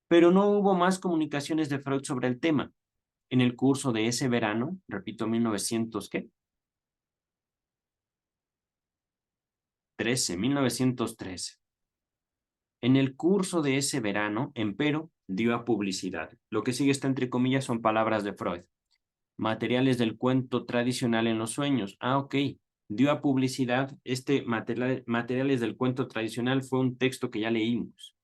Pero no hubo más comunicaciones de Freud sobre el tema. En el curso de ese verano, repito, 1913. En el curso de ese verano, empero, dio a publicidad. Lo que sigue está entre comillas, son palabras de Freud. Materiales del cuento tradicional en los sueños. Ok. Dio a publicidad materiales del cuento tradicional. Fue un texto que ya leímos,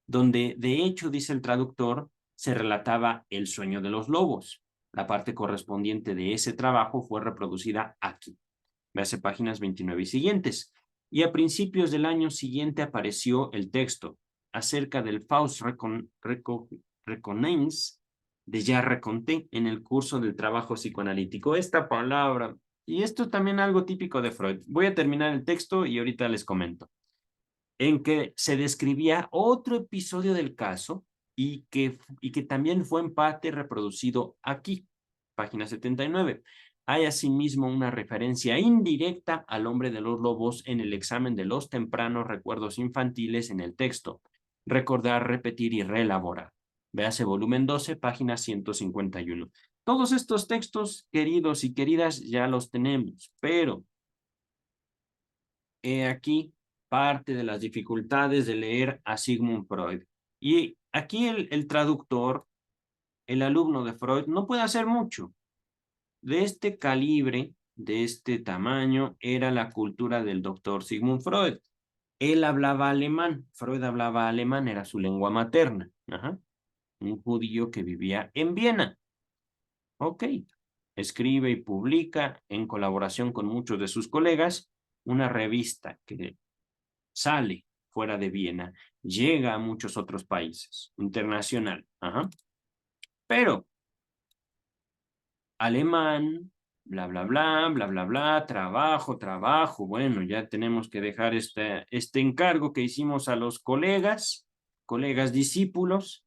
donde de hecho, dice el traductor, se relataba el sueño de los lobos. La parte correspondiente de ese trabajo fue reproducida aquí. Véase páginas 29 y siguientes. Y a principios del año siguiente apareció el texto acerca del Faust Reconnaissance de ya reconté en el curso del trabajo psicoanalítico. Esta palabra, y esto es también algo típico de Freud. Voy a terminar el texto y ahorita les comento. En que se describía otro episodio del caso y que también fue en parte reproducido aquí, página 79. Hay asimismo una referencia indirecta al hombre de los lobos en el examen de los tempranos recuerdos infantiles en el texto. Recordar, repetir y reelaborar. Véase volumen 12, página 151. Todos estos textos, queridos y queridas, ya los tenemos, pero he aquí parte de las dificultades de leer a Sigmund Freud. Y aquí el traductor, el alumno de Freud, no puede hacer mucho. De este calibre, de este tamaño, era la cultura del doctor Sigmund Freud. Él hablaba alemán, Freud hablaba alemán, era su lengua materna. Ajá. Un judío que vivía en Viena. Ok. Escribe y publica, en colaboración con muchos de sus colegas, una revista que sale fuera de Viena, llega a muchos otros países, internacional. Ajá. Pero alemán, bla, bla, bla, bla, bla, bla, trabajo, trabajo. Bueno, ya tenemos que dejar este encargo que hicimos a los colegas discípulos.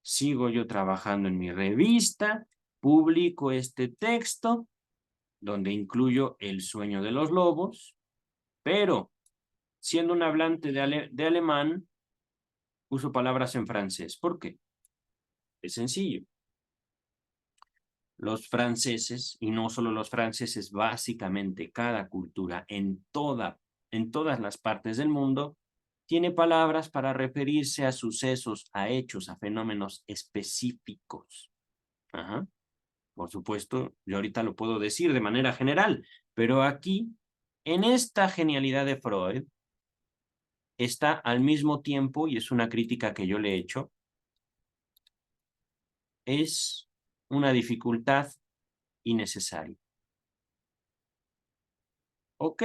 Sigo yo trabajando en mi revista, publico este texto, donde incluyo El sueño de los lobos, pero siendo un hablante de alemán, uso palabras en francés. ¿Por qué? Es sencillo. Los franceses, y no solo los franceses, básicamente cada cultura en todas las partes del mundo, tiene palabras para referirse a sucesos, a hechos, a fenómenos específicos. Ajá. Por supuesto, yo ahorita lo puedo decir de manera general, pero aquí, en esta genialidad de Freud, está al mismo tiempo, y es una crítica que yo le he hecho, es una dificultad innecesaria. Ok,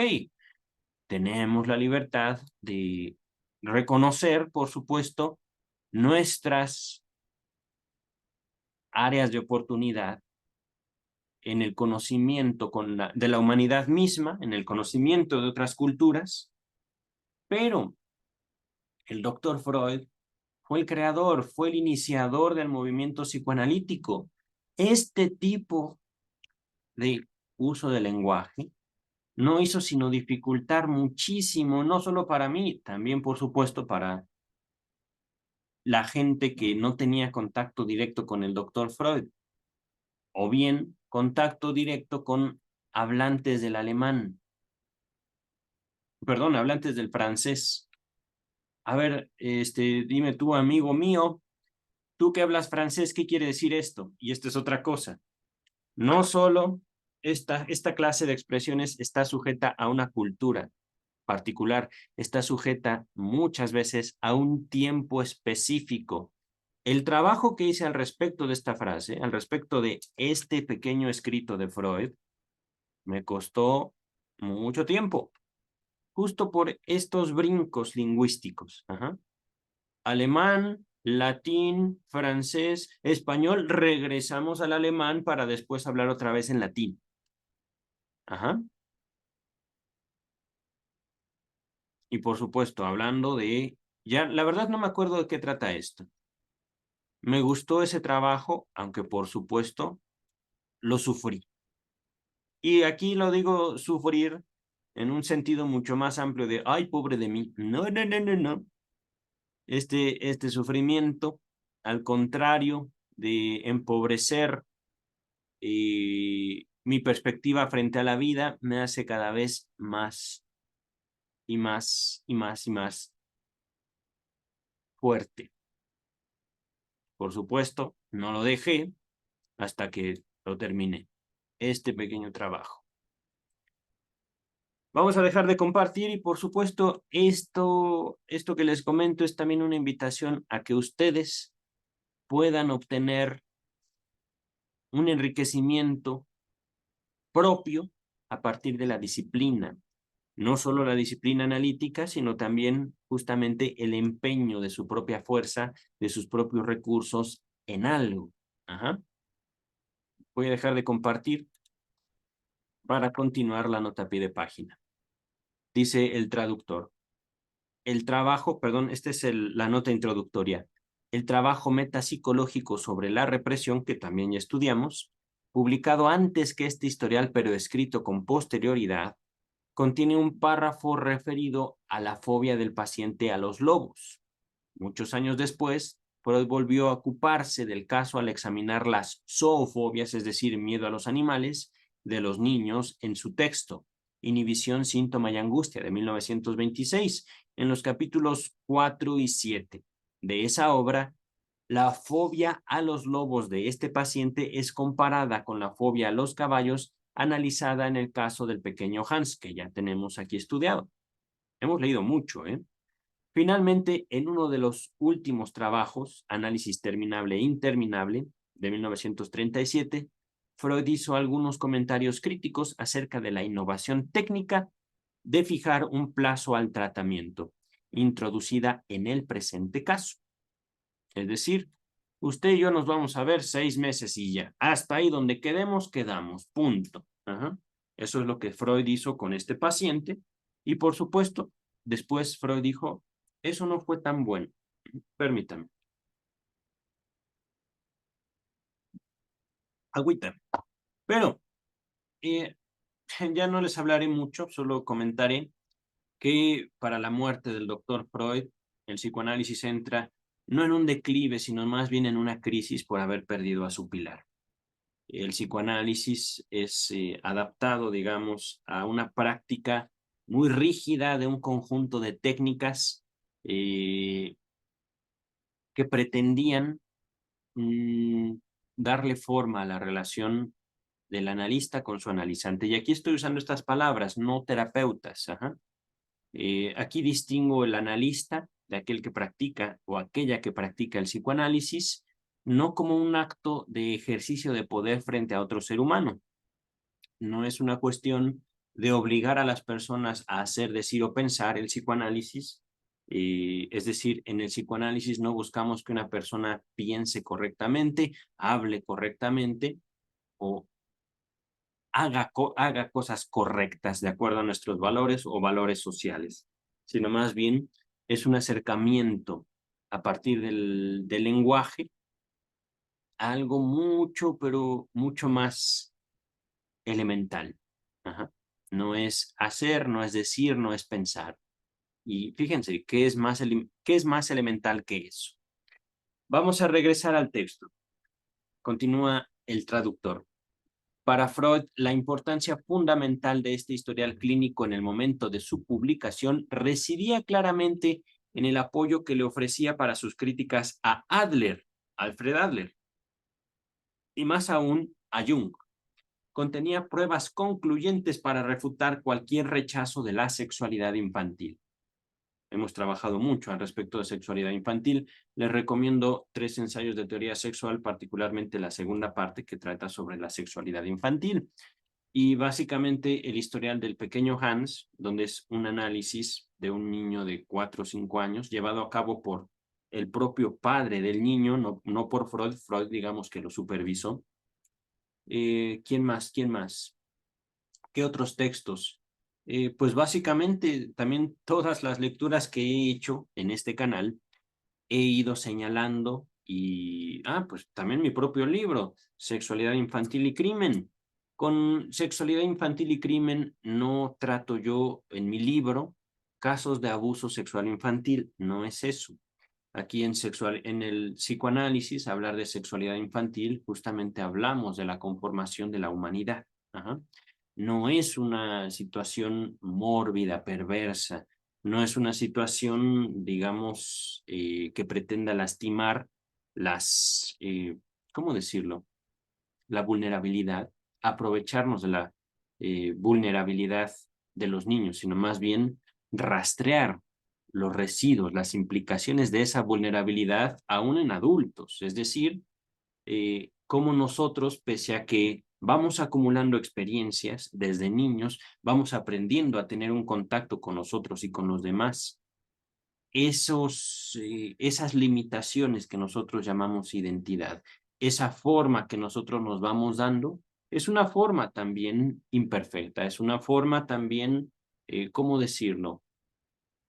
tenemos la libertad de reconocer, por supuesto, nuestras áreas de oportunidad en el conocimiento de la humanidad misma, en el conocimiento de otras culturas, pero el doctor Freud fue el creador, fue el iniciador del movimiento psicoanalítico. Este tipo de uso del lenguaje no hizo sino dificultar muchísimo, no solo para mí, también por supuesto para la gente que no tenía contacto directo con el doctor Freud, o bien contacto directo con hablantes del alemán, perdón, hablantes del francés. A ver, dime tú, amigo mío, tú que hablas francés, ¿qué quiere decir esto? Y esto es otra cosa. No solo esta clase de expresiones está sujeta a una cultura particular, está sujeta muchas veces a un tiempo específico. El trabajo que hice al respecto de esta frase, al respecto de este pequeño escrito de Freud, me costó mucho tiempo, justo por estos brincos lingüísticos. Ajá. Alemán, latín, francés, español, regresamos al alemán para después hablar otra vez en latín. Ajá. Y por supuesto, hablando de, ya la verdad no me acuerdo de qué trata esto. Me gustó ese trabajo, aunque por supuesto lo sufrí. Y aquí lo digo sufrir en un sentido mucho más amplio de, ay, pobre de mí. No, no, no, no, no. Este sufrimiento, al contrario de empobrecer mi perspectiva frente a la vida, me hace cada vez más y más y más y más fuerte. Por supuesto, no lo dejé hasta que lo terminé, este pequeño trabajo. Vamos a dejar de compartir y por supuesto esto que les comento es también una invitación a que ustedes puedan obtener un enriquecimiento propio a partir de la disciplina. No solo la disciplina analítica, sino también justamente el empeño de su propia fuerza, de sus propios recursos en algo. Ajá. Voy a dejar de compartir para continuar la nota a pie de página. Dice el traductor. El trabajo, perdón, esta es la nota introductoria. El trabajo metapsicológico sobre la represión, que también ya estudiamos, publicado antes que este historial, pero escrito con posterioridad, contiene un párrafo referido a la fobia del paciente a los lobos. Muchos años después, Freud volvió a ocuparse del caso al examinar las zoofobias, es decir, miedo a los animales, de los niños en su texto, Inhibición, síntoma y angustia, de 1926, en los capítulos 4 y 7. De esa obra, la fobia a los lobos de este paciente es comparada con la fobia a los caballos, analizada en el caso del pequeño Hans, que ya tenemos aquí estudiado. Hemos leído mucho, ¿eh? Finalmente, en uno de los últimos trabajos, Análisis terminable e interminable, de 1937, Freud hizo algunos comentarios críticos acerca de la innovación técnica de fijar un plazo al tratamiento, introducida en el presente caso. Es decir, usted y yo nos vamos a ver 6 meses y ya. Hasta ahí donde quedemos, quedamos. Punto. Ajá. Eso es lo que Freud hizo con este paciente. Y por supuesto, después Freud dijo, eso no fue tan bueno. Permítame. Agüita. Pero eh, ya no les hablaré mucho, solo comentaré que para la muerte del doctor Freud, el psicoanálisis entra no en un declive, sino más bien en una crisis por haber perdido a su pilar. El psicoanálisis es adaptado, digamos, a una práctica muy rígida de un conjunto de técnicas eh, que pretendían mm, darle forma a la relación del analista con su analizante. Y aquí estoy usando estas palabras, no terapeutas. Ajá. Aquí distingo el analista de aquel que practica o aquella que practica el psicoanálisis, no como un acto de ejercicio de poder frente a otro ser humano. No es una cuestión de obligar a las personas a hacer, decir o pensar el psicoanálisis. Es decir, en el psicoanálisis no buscamos que una persona piense correctamente, hable correctamente o haga cosas correctas de acuerdo a nuestros valores o valores sociales, sino más bien es un acercamiento a partir del lenguaje a algo mucho, pero mucho más elemental. Ajá. No es hacer, no es decir, no es pensar. Y fíjense, ¿qué es más elemental que eso? Vamos a regresar al texto. Continúa el traductor. Para Freud, la importancia fundamental de este historial clínico en el momento de su publicación residía claramente en el apoyo que le ofrecía para sus críticas a Adler, Alfred Adler, y más aún a Jung. Contenía pruebas concluyentes para refutar cualquier rechazo de la sexualidad infantil. Hemos trabajado mucho al respecto de sexualidad infantil. Les recomiendo 3 ensayos de teoría sexual, particularmente la segunda parte que trata sobre la sexualidad infantil. Y básicamente el historial del pequeño Hans, donde es un análisis de un niño de 4 o 5 años, llevado a cabo por el propio padre del niño, no por Freud. Freud, digamos que lo supervisó. ¿Quién más? ¿Quién más? ¿Qué otros textos? Pues básicamente también todas las lecturas que he hecho en este canal he ido señalando y, pues también mi propio libro, Sexualidad Infantil y Crimen. Con Sexualidad Infantil y Crimen no trato yo en mi libro casos de abuso sexual infantil, no es eso. Aquí en el psicoanálisis, hablar de sexualidad infantil, justamente hablamos de la conformación de la humanidad. Ajá. No es una situación mórbida, perversa, no es una situación, digamos, que pretenda lastimar ¿cómo decirlo? La vulnerabilidad, aprovecharnos de la vulnerabilidad de los niños, sino más bien rastrear los residuos, las implicaciones de esa vulnerabilidad aún en adultos, es decir, cómo nosotros, pese a que vamos acumulando experiencias desde niños, vamos aprendiendo a tener un contacto con nosotros y con los demás. Esas limitaciones que nosotros llamamos identidad, esa forma que nosotros nos vamos dando es una forma también imperfecta, es una forma también, ¿cómo decirlo?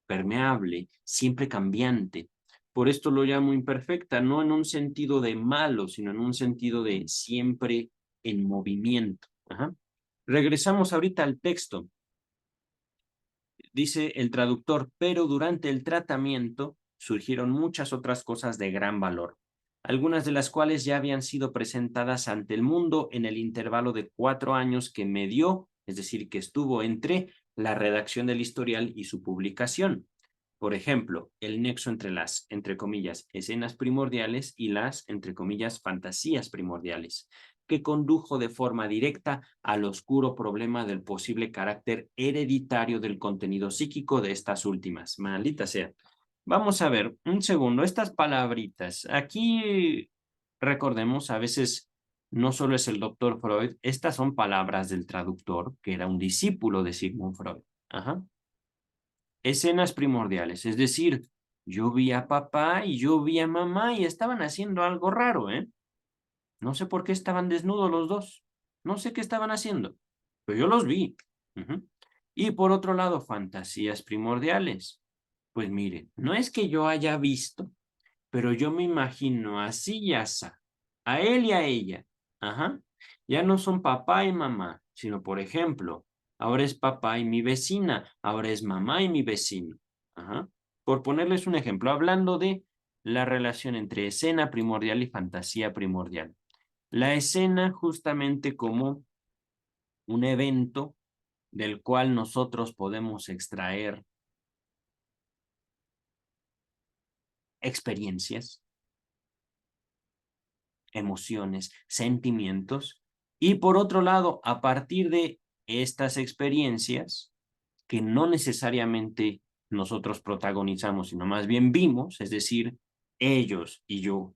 Permeable, siempre cambiante. Por esto lo llamo imperfecta, no en un sentido de malo, sino en un sentido de siempre en movimiento. Ajá. Regresamos ahorita al texto. Dice el traductor, pero durante el tratamiento surgieron muchas otras cosas de gran valor, algunas de las cuales ya habían sido presentadas ante el mundo en el intervalo de 4 años que me dio, es decir, que estuvo entre la redacción del historial y su publicación. Por ejemplo, el nexo entre las, entre comillas, escenas primordiales y las, entre comillas, fantasías primordiales, que condujo de forma directa al oscuro problema del posible carácter hereditario del contenido psíquico de estas últimas. Maldita sea. Vamos a ver, un segundo, estas palabritas. Aquí, recordemos, a veces no solo es el doctor Freud, estas son palabras del traductor, que era un discípulo de Sigmund Freud. Ajá. Escenas primordiales, es decir, yo vi a papá y yo vi a mamá y estaban haciendo algo raro, ¿eh? No sé por qué estaban desnudos los dos. No sé qué estaban haciendo, pero yo los vi. Ujú. Y por otro lado, fantasías primordiales. Pues mire, no es que yo haya visto, pero yo me imagino así y asá, a él y a ella. Ajá. Ya no son papá y mamá, sino por ejemplo, ahora es papá y mi vecina, ahora es mamá y mi vecino. Ajá. Por ponerles un ejemplo, hablando de la relación entre escena primordial y fantasía primordial. La escena justamente como un evento del cual nosotros podemos extraer experiencias, emociones, sentimientos, y por otro lado, a partir de estas experiencias, que no necesariamente nosotros protagonizamos, sino más bien vimos, es decir, ellos y yo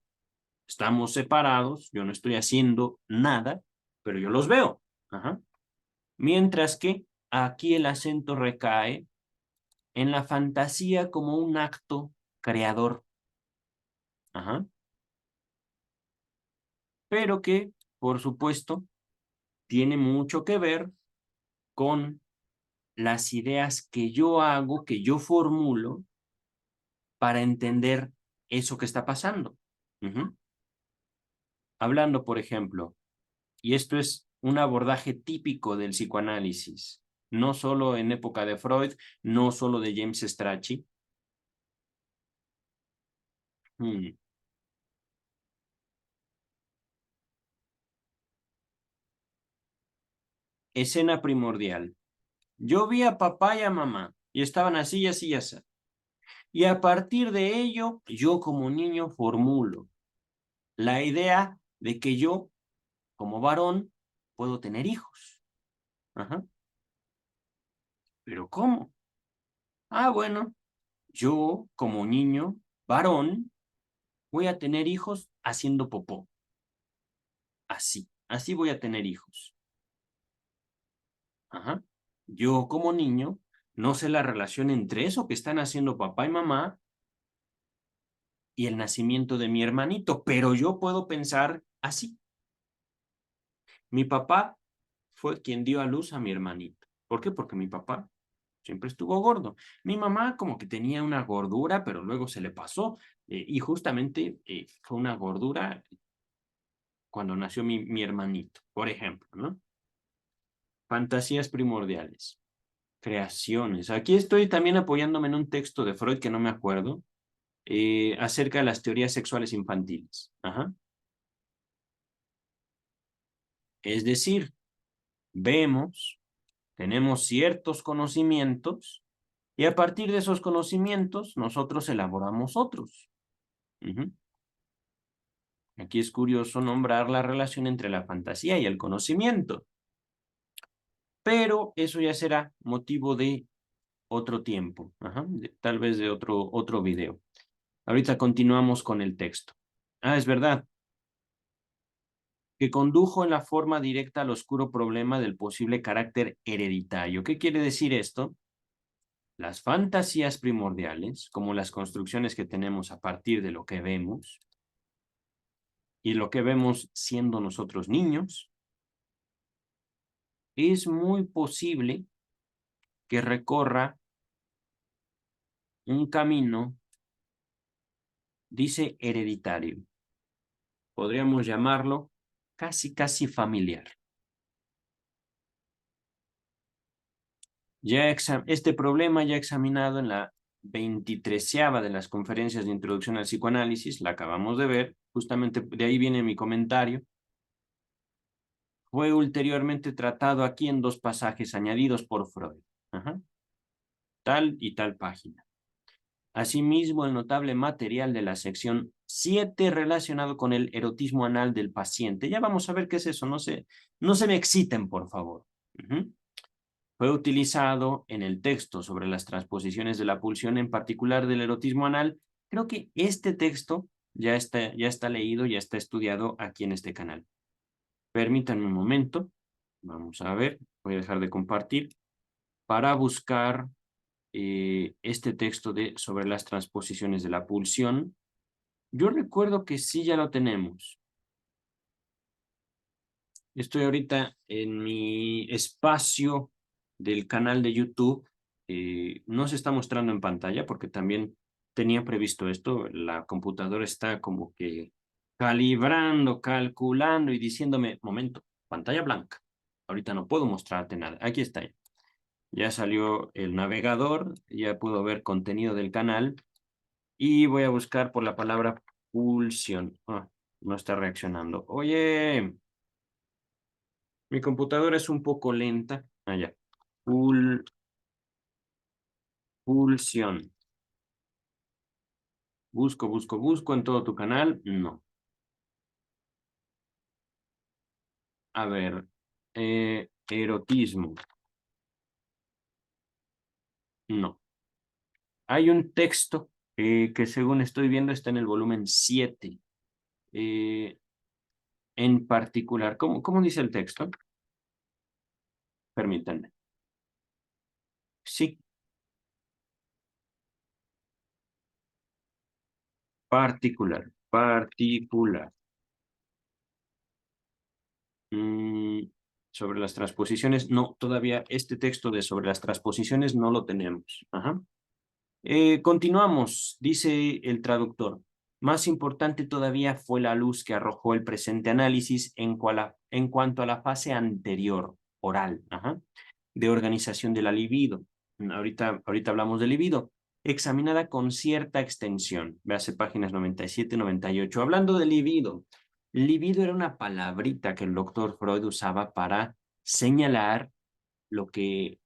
estamos separados, yo no estoy haciendo nada, pero yo los veo. Ajá. Mientras que aquí el acento recae en la fantasía como un acto creador. Ajá. Pero que, por supuesto, tiene mucho que ver con las ideas que yo hago, que yo formulo para entender eso que está pasando. Ujú. Hablando, por ejemplo, y esto es un abordaje típico del psicoanálisis, no solo en época de Freud, no solo de James Strachey. Mm. Escena primordial. Yo vi a papá y a mamá y estaban así y así y así. Y a partir de ello, yo como niño formulo la idea de que yo, como varón, puedo tener hijos. Ajá. ¿Pero cómo? Ah, bueno, yo como niño, varón, voy a tener hijos haciendo popó. Así voy a tener hijos. Ajá. Yo como niño, no sé la relación entre eso que están haciendo papá y mamá y el nacimiento de mi hermanito, pero yo puedo pensar así. Mi papá fue quien dio a luz a mi hermanito. ¿Por qué? Porque mi papá siempre estuvo gordo. Mi mamá como que tenía una gordura, pero luego se le pasó. Y justamente fue una gordura cuando nació mi hermanito, por ejemplo, ¿no? Fantasías primordiales, creaciones. Aquí estoy también apoyándome en un texto de Freud que no me acuerdo, acerca de las teorías sexuales infantiles. Ajá. Es decir, vemos, tenemos ciertos conocimientos y a partir de esos conocimientos nosotros elaboramos otros. Ujú. Aquí es curioso nombrar la relación entre la fantasía y el conocimiento, pero eso ya será motivo de otro tiempo, ajá, tal vez de otro video. Ahorita continuamos con el texto. Ah, es verdad, que condujo en la forma directa al oscuro problema del posible carácter hereditario. ¿Qué quiere decir esto? Las fantasías primordiales, como las construcciones que tenemos a partir de lo que vemos, y lo que vemos siendo nosotros niños, es muy posible que recorra un camino, dice hereditario. Podríamos llamarlo casi familiar. Este problema ya examinado en la 23ª de las conferencias de introducción al psicoanálisis, la acabamos de ver, justamente de ahí viene mi comentario. Fue ulteriormente tratado aquí en 2 pasajes añadidos por Freud. Tal y tal página. Asimismo, el notable material de la sección 7 relacionado con el erotismo anal del paciente. Ya vamos a ver qué es eso, no se me exciten, por favor. Fue utilizado en el texto sobre las transposiciones de la pulsión, en particular del erotismo anal. Creo que este texto ya está leído, ya está estudiado aquí en este canal. Permítanme un momento. Vamos a ver, voy a dejar de compartir para buscar este texto sobre las transposiciones de la pulsión. Yo recuerdo que sí ya lo tenemos. Estoy ahorita en mi espacio del canal de YouTube. No se está mostrando en pantalla porque también tenía previsto esto. La computadora está como que calibrando, calculando y diciéndome, momento, pantalla blanca. Ahorita no puedo mostrarte nada. Aquí está. Ya salió el navegador, ya puedo ver contenido del canal y voy a buscar por la palabra pulsión. No está reaccionando. Oye, mi computadora es un poco lenta. Ya. Pulsión. Busco en todo tu canal. No. A ver. Erotismo. No. Hay un texto que según estoy viendo está en el volumen 7. En particular, ¿cómo dice el texto? Permítanme. Sí. Particular. Sobre las transposiciones, no, todavía este texto de sobre las transposiciones no lo tenemos. Continuamos, dice el traductor. Más importante todavía fue la luz que arrojó el presente análisis en cuanto a la fase anterior, oral, de organización de la libido. Ahorita hablamos de libido. Examinada con cierta extensión. Véase páginas 97 y 98. Hablando de libido. Libido era una palabrita que el doctor Freud usaba para señalar lo que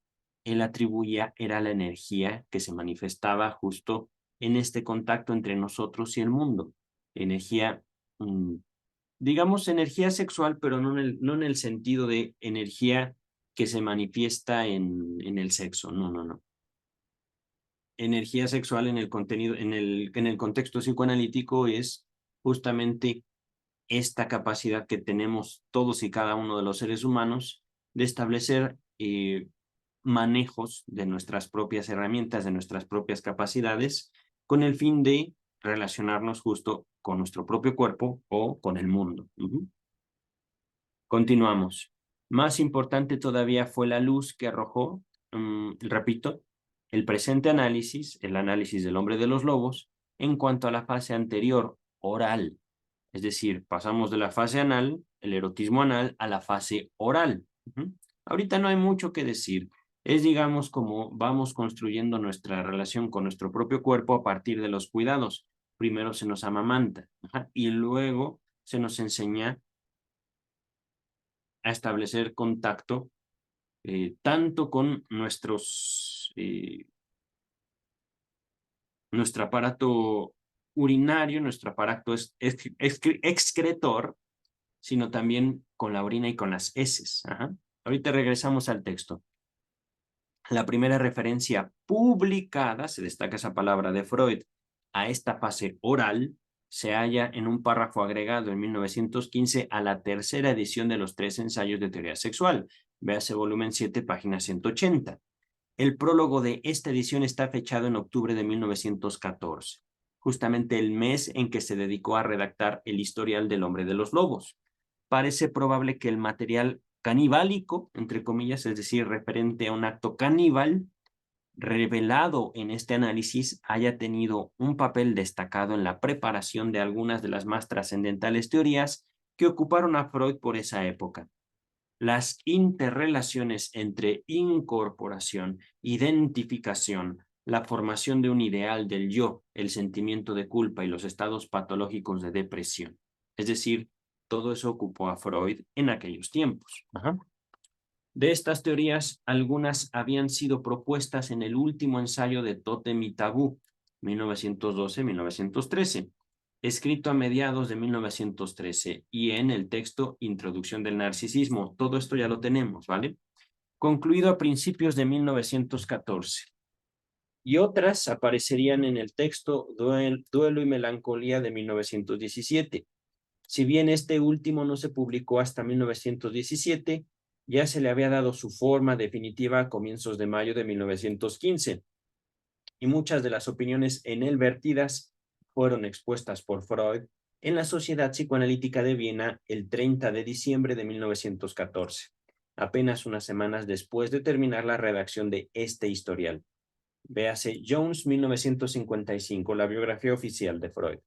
él atribuía era la energía que se manifestaba justo en este contacto entre nosotros y el mundo. Energía, digamos energía sexual, pero no en el sentido de energía que se manifiesta en el sexo. No. Energía sexual en el contenido, en el contexto psicoanalítico es justamente esta capacidad que tenemos todos y cada uno de los seres humanos de establecer manejos de nuestras propias herramientas, de nuestras propias capacidades, con el fin de relacionarnos justo con nuestro propio cuerpo o con el mundo. Continuamos. Más importante todavía fue la luz que arrojó, repito, el presente análisis, el análisis del hombre de los lobos, en cuanto a la fase anterior, oral. Es decir, pasamos de la fase anal, el erotismo anal, a la fase oral. Ahorita no hay mucho que decir. Es, digamos, como vamos construyendo nuestra relación con nuestro propio cuerpo a partir de los cuidados. Primero se nos amamanta, y luego se nos enseña a establecer contacto tanto con nuestro aparato urinario, nuestro aparato excretor, sino también con la orina y con las heces. Ahorita regresamos al texto. La primera referencia publicada, se destaca esa palabra de Freud, a esta fase oral, se halla en un párrafo agregado en 1915 a la tercera edición de los 3 ensayos de teoría sexual. Véase volumen 7, página 180. El prólogo de esta edición está fechado en octubre de 1914. justamente el mes en que se dedicó a redactar el historial del hombre de los lobos. Parece probable que el material canibálico, entre comillas, es decir, referente a un acto caníbal, revelado en este análisis, haya tenido un papel destacado en la preparación de algunas de las más trascendentales teorías que ocuparon a Freud por esa época. Las interrelaciones entre incorporación, identificación, la formación de un ideal del yo, el sentimiento de culpa y los estados patológicos de depresión. Es decir, todo eso ocupó a Freud en aquellos tiempos. Ajá. De estas teorías, algunas habían sido propuestas en el último ensayo de Tótem y Tabú, 1912-1913, escrito a mediados de 1913, y en el texto Introducción del Narcisismo. Todo esto ya lo tenemos, ¿vale? Concluido a principios de 1914. Y otras aparecerían en el texto Duelo y Melancolía de 1917. Si bien este último no se publicó hasta 1917, ya se le había dado su forma definitiva a comienzos de mayo de 1915, y muchas de las opiniones en él vertidas fueron expuestas por Freud en la Sociedad Psicoanalítica de Viena el 30 de diciembre de 1914, apenas unas semanas después de terminar la redacción de este historial. Véase Jones, 1955, la biografía oficial de Freud.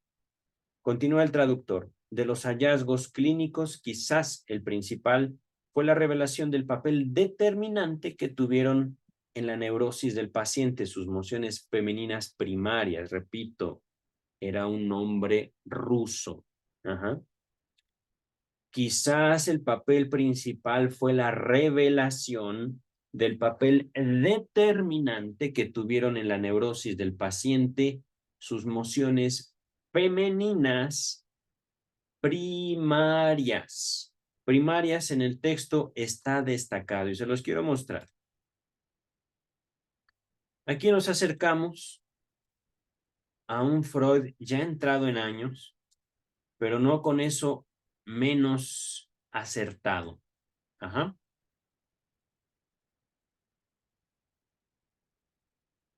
Continúa el traductor. De los hallazgos clínicos, quizás el principal fue la revelación del papel determinante que tuvieron en la neurosis del paciente sus mociones femeninas primarias. Repito, era un nombre ruso. Ajá. Quizás el papel principal fue la revelación del papel determinante que tuvieron en la neurosis del paciente sus mociones femeninas primarias. Primarias en el texto está destacado y se los quiero mostrar. Aquí nos acercamos a un Freud ya entrado en años, pero no con eso menos acertado. Ajá.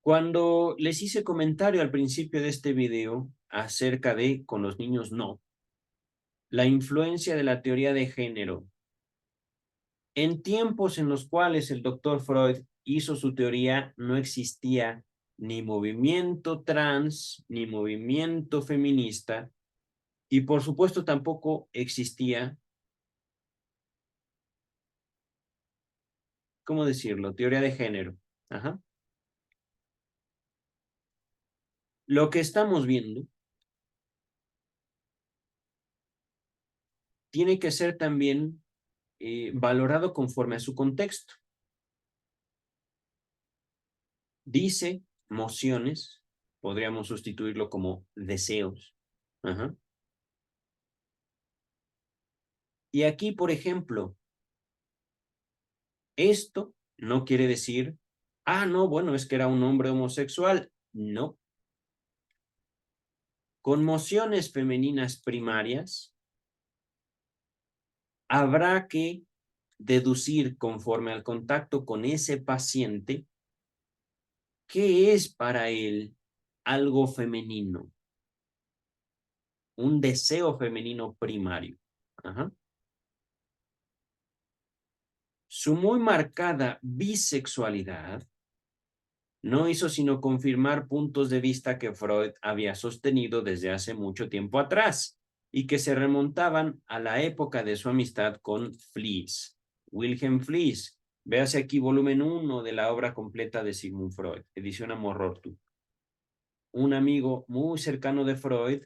Cuando les hice comentario al principio de este video acerca de con los niños no, la influencia de la teoría de género en tiempos en los cuales el doctor Freud hizo su teoría, no existía ni movimiento trans, ni movimiento feminista, y por supuesto tampoco existía, ¿cómo decirlo?, teoría de género. Ajá. Lo que estamos viendo tiene que ser también valorado conforme a su contexto. Dice mociones, podríamos sustituirlo como deseos. Ajá. Y aquí, por ejemplo, esto no quiere decir, no, bueno, es que era un hombre homosexual. No. Con mociones femeninas primarias, habrá que deducir conforme al contacto con ese paciente qué es para él algo femenino, un deseo femenino primario. Ajá. Su muy marcada bisexualidad no hizo sino confirmar puntos de vista que Freud había sostenido desde hace mucho tiempo atrás y que se remontaban a la época de su amistad con Fliess, Wilhelm Fliess. Véase aquí volumen 1 de la obra completa de Sigmund Freud, edición Amor-Rortu. Un amigo muy cercano de Freud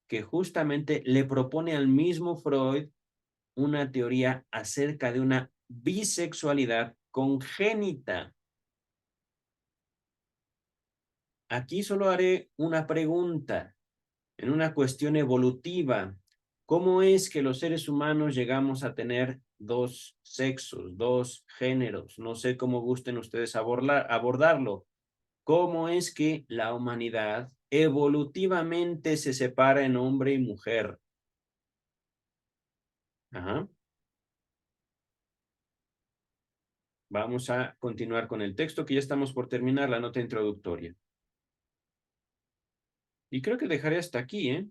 que justamente le propone al mismo Freud una teoría acerca de una bisexualidad congénita. Aquí solo haré una pregunta en una cuestión evolutiva. ¿Cómo es que los seres humanos llegamos a tener dos sexos, dos géneros? No sé cómo gusten ustedes abordarlo. ¿Cómo es que la humanidad evolutivamente se separa en hombre y mujer? Ajá. Vamos a continuar con el texto que ya estamos por terminar la nota introductoria. Y creo que dejaré hasta aquí, ¿eh?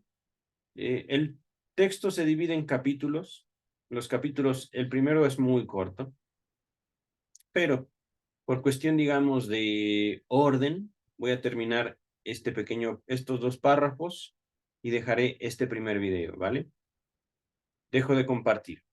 El texto se divide en capítulos. Los capítulos, el primero es muy corto, pero por cuestión, digamos, de orden, voy a terminar estos dos párrafos y dejaré este primer video, ¿vale? Dejo de compartir.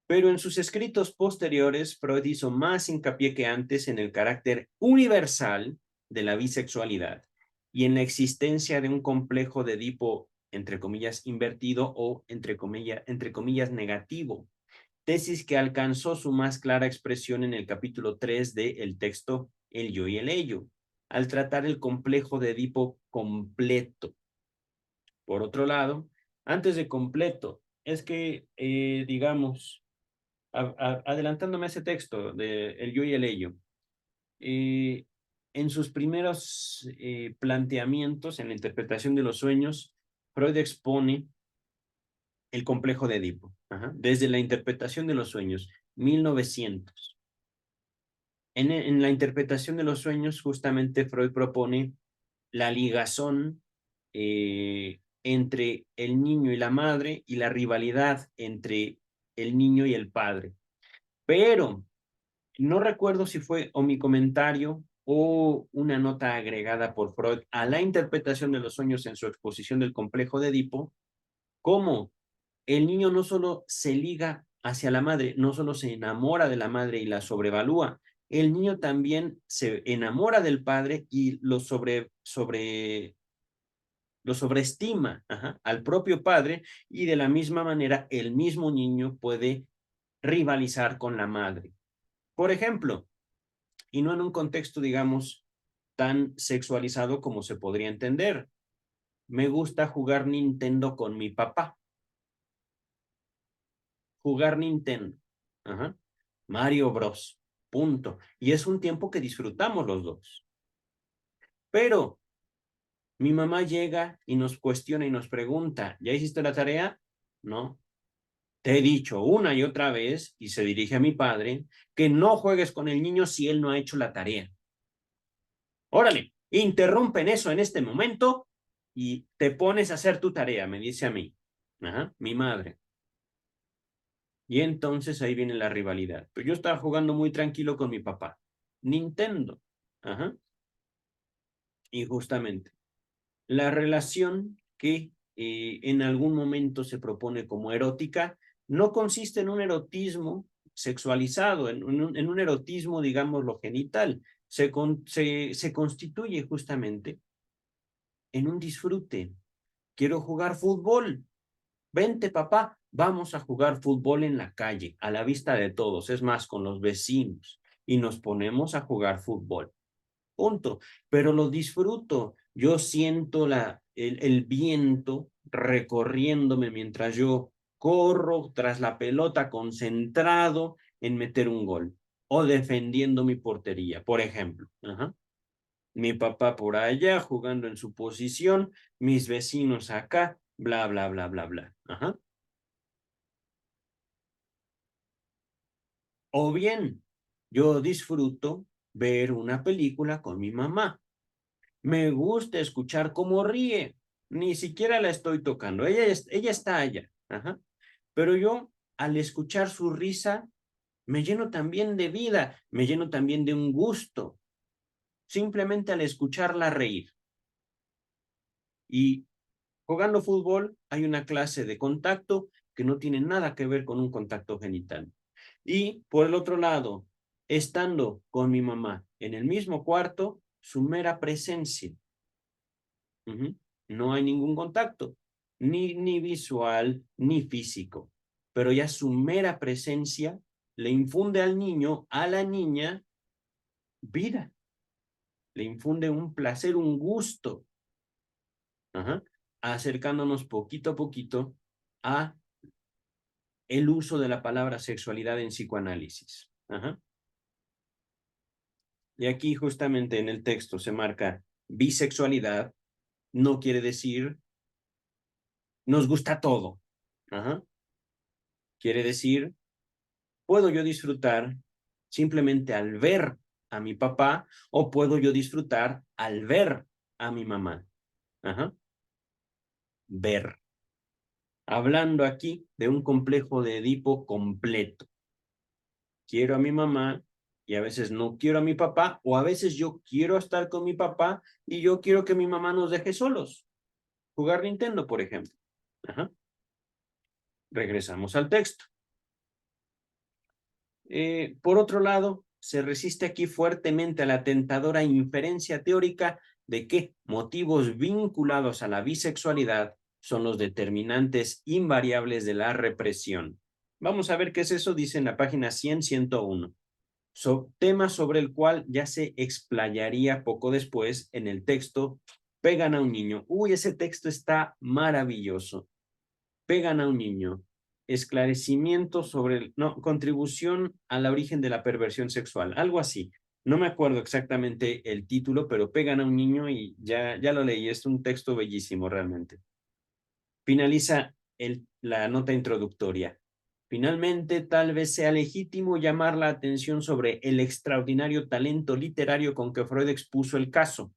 Pero en sus escritos posteriores, Freud hizo más hincapié que antes en el carácter universal de la bisexualidad y en la existencia de un complejo de Edipo, entre comillas, invertido o, entre comillas, negativo, tesis que alcanzó su más clara expresión en el capítulo 3 del texto El yo y el ello, al tratar el complejo de Edipo completo. Por otro lado, antes de completo, es que, digamos, adelantándome a ese texto de El yo y el ello, eh, en sus primeros planteamientos en la interpretación de los sueños, Freud expone el complejo de Edipo, desde la interpretación de los sueños, 1900. En la interpretación de los sueños, justamente Freud propone la ligazón entre el niño y la madre y la rivalidad entre el niño y el padre. Pero no recuerdo si fue o mi comentario o una nota agregada por Freud a la interpretación de los sueños en su exposición del complejo de Edipo, cómo el niño no solo se liga hacia la madre, no solo se enamora de la madre y la sobrevalúa, el niño también se enamora del padre y lo sobreestima al propio padre, y de la misma manera el mismo niño puede rivalizar con la madre. Por ejemplo, y no en un contexto, digamos, tan sexualizado como se podría entender. Me gusta jugar Nintendo con mi papá. Jugar Nintendo. Ajá. Mario Bros. Punto. Y es un tiempo que disfrutamos los dos. Pero mi mamá llega y nos cuestiona y nos pregunta, ¿ya hiciste la tarea? No. Te he dicho una y otra vez, y se dirige a mi padre, que no juegues con el niño si él no ha hecho la tarea. Órale, interrumpen eso en este momento y te pones a hacer tu tarea, me dice a mí. Ajá, mi madre. Y entonces ahí viene la rivalidad. Pero yo estaba jugando muy tranquilo con mi papá. Nintendo. Ajá. Y justamente, la relación que en algún momento se propone como erótica no consiste en un erotismo sexualizado, en un erotismo, digamos, lo genital. Se constituye justamente en un disfrute. Quiero jugar fútbol. Vente, papá, vamos a jugar fútbol en la calle, a la vista de todos, es más, con los vecinos, y nos ponemos a jugar fútbol. Punto. Pero lo disfruto. Yo siento el viento recorriéndome mientras yo corro tras la pelota concentrado en meter un gol o defendiendo mi portería, por ejemplo. Mi papá por allá jugando en su posición, mis vecinos acá, bla, bla, bla, bla, bla. O bien, yo disfruto ver una película con mi mamá. Me gusta escuchar cómo ríe. Ni siquiera la estoy tocando. Ella está allá. Pero yo, al escuchar su risa, me lleno también de vida, me lleno también de un gusto, simplemente al escucharla reír. Y jugando fútbol hay una clase de contacto que no tiene nada que ver con un contacto genital. Y por el otro lado, estando con mi mamá en el mismo cuarto, su mera presencia. No hay ningún contacto, ni visual, ni físico. Pero ya su mera presencia le infunde al niño, a la niña, vida. Le infunde un placer, un gusto. Acercándonos poquito a poquito a el uso de la palabra sexualidad en psicoanálisis. Y aquí justamente en el texto se marca bisexualidad, no quiere decir nos gusta todo. Quiere decir, puedo yo disfrutar simplemente al ver a mi papá o puedo yo disfrutar al ver a mi mamá. Ajá. Ver. Hablando aquí de un complejo de Edipo completo. Quiero a mi mamá y a veces no quiero a mi papá, o a veces yo quiero estar con mi papá y yo quiero que mi mamá nos deje solos. Jugar Nintendo, por ejemplo. Ajá. Regresamos al texto. Por otro lado, se resiste aquí fuertemente a la tentadora inferencia teórica de que motivos vinculados a la bisexualidad son los determinantes invariables de la represión. Vamos a ver qué es eso, dice en la página 100-101. Tema sobre el cual ya se explayaría poco después en el texto Pegan a un niño. Uy, ese texto está maravilloso. Pegan a un niño. Esclarecimiento sobre, no, contribución al origen de la perversión sexual, algo así. No me acuerdo exactamente el título, pero pegan a un niño y ya lo leí. Es un texto bellísimo realmente. Finaliza la nota introductoria. Finalmente, tal vez sea legítimo llamar la atención sobre el extraordinario talento literario con que Freud expuso el caso.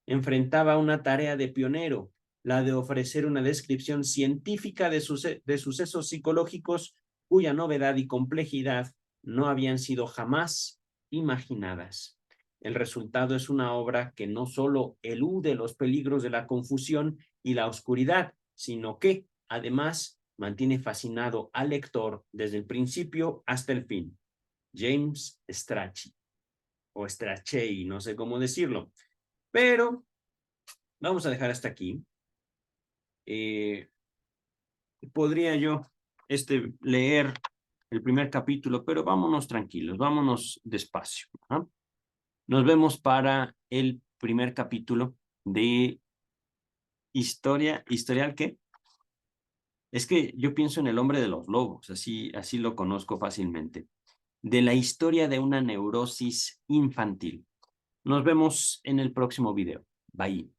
Enfrentaba una tarea de pionero, la de ofrecer una descripción científica de sucesos psicológicos cuya novedad y complejidad no habían sido jamás imaginadas. El resultado es una obra que no solo elude los peligros de la confusión y la oscuridad, sino que, además, mantiene fascinado al lector desde el principio hasta el fin. James Strachey, o Strachey, no sé cómo decirlo. Pero vamos a dejar hasta aquí. Podría yo leer el primer capítulo, pero vámonos tranquilos, vámonos despacio. ¿Ah? Nos vemos para el primer capítulo de ¿Historial qué? Es que yo pienso en El hombre de los lobos, así lo conozco fácilmente. De la historia de una neurosis infantil. Nos vemos en el próximo video. Bye.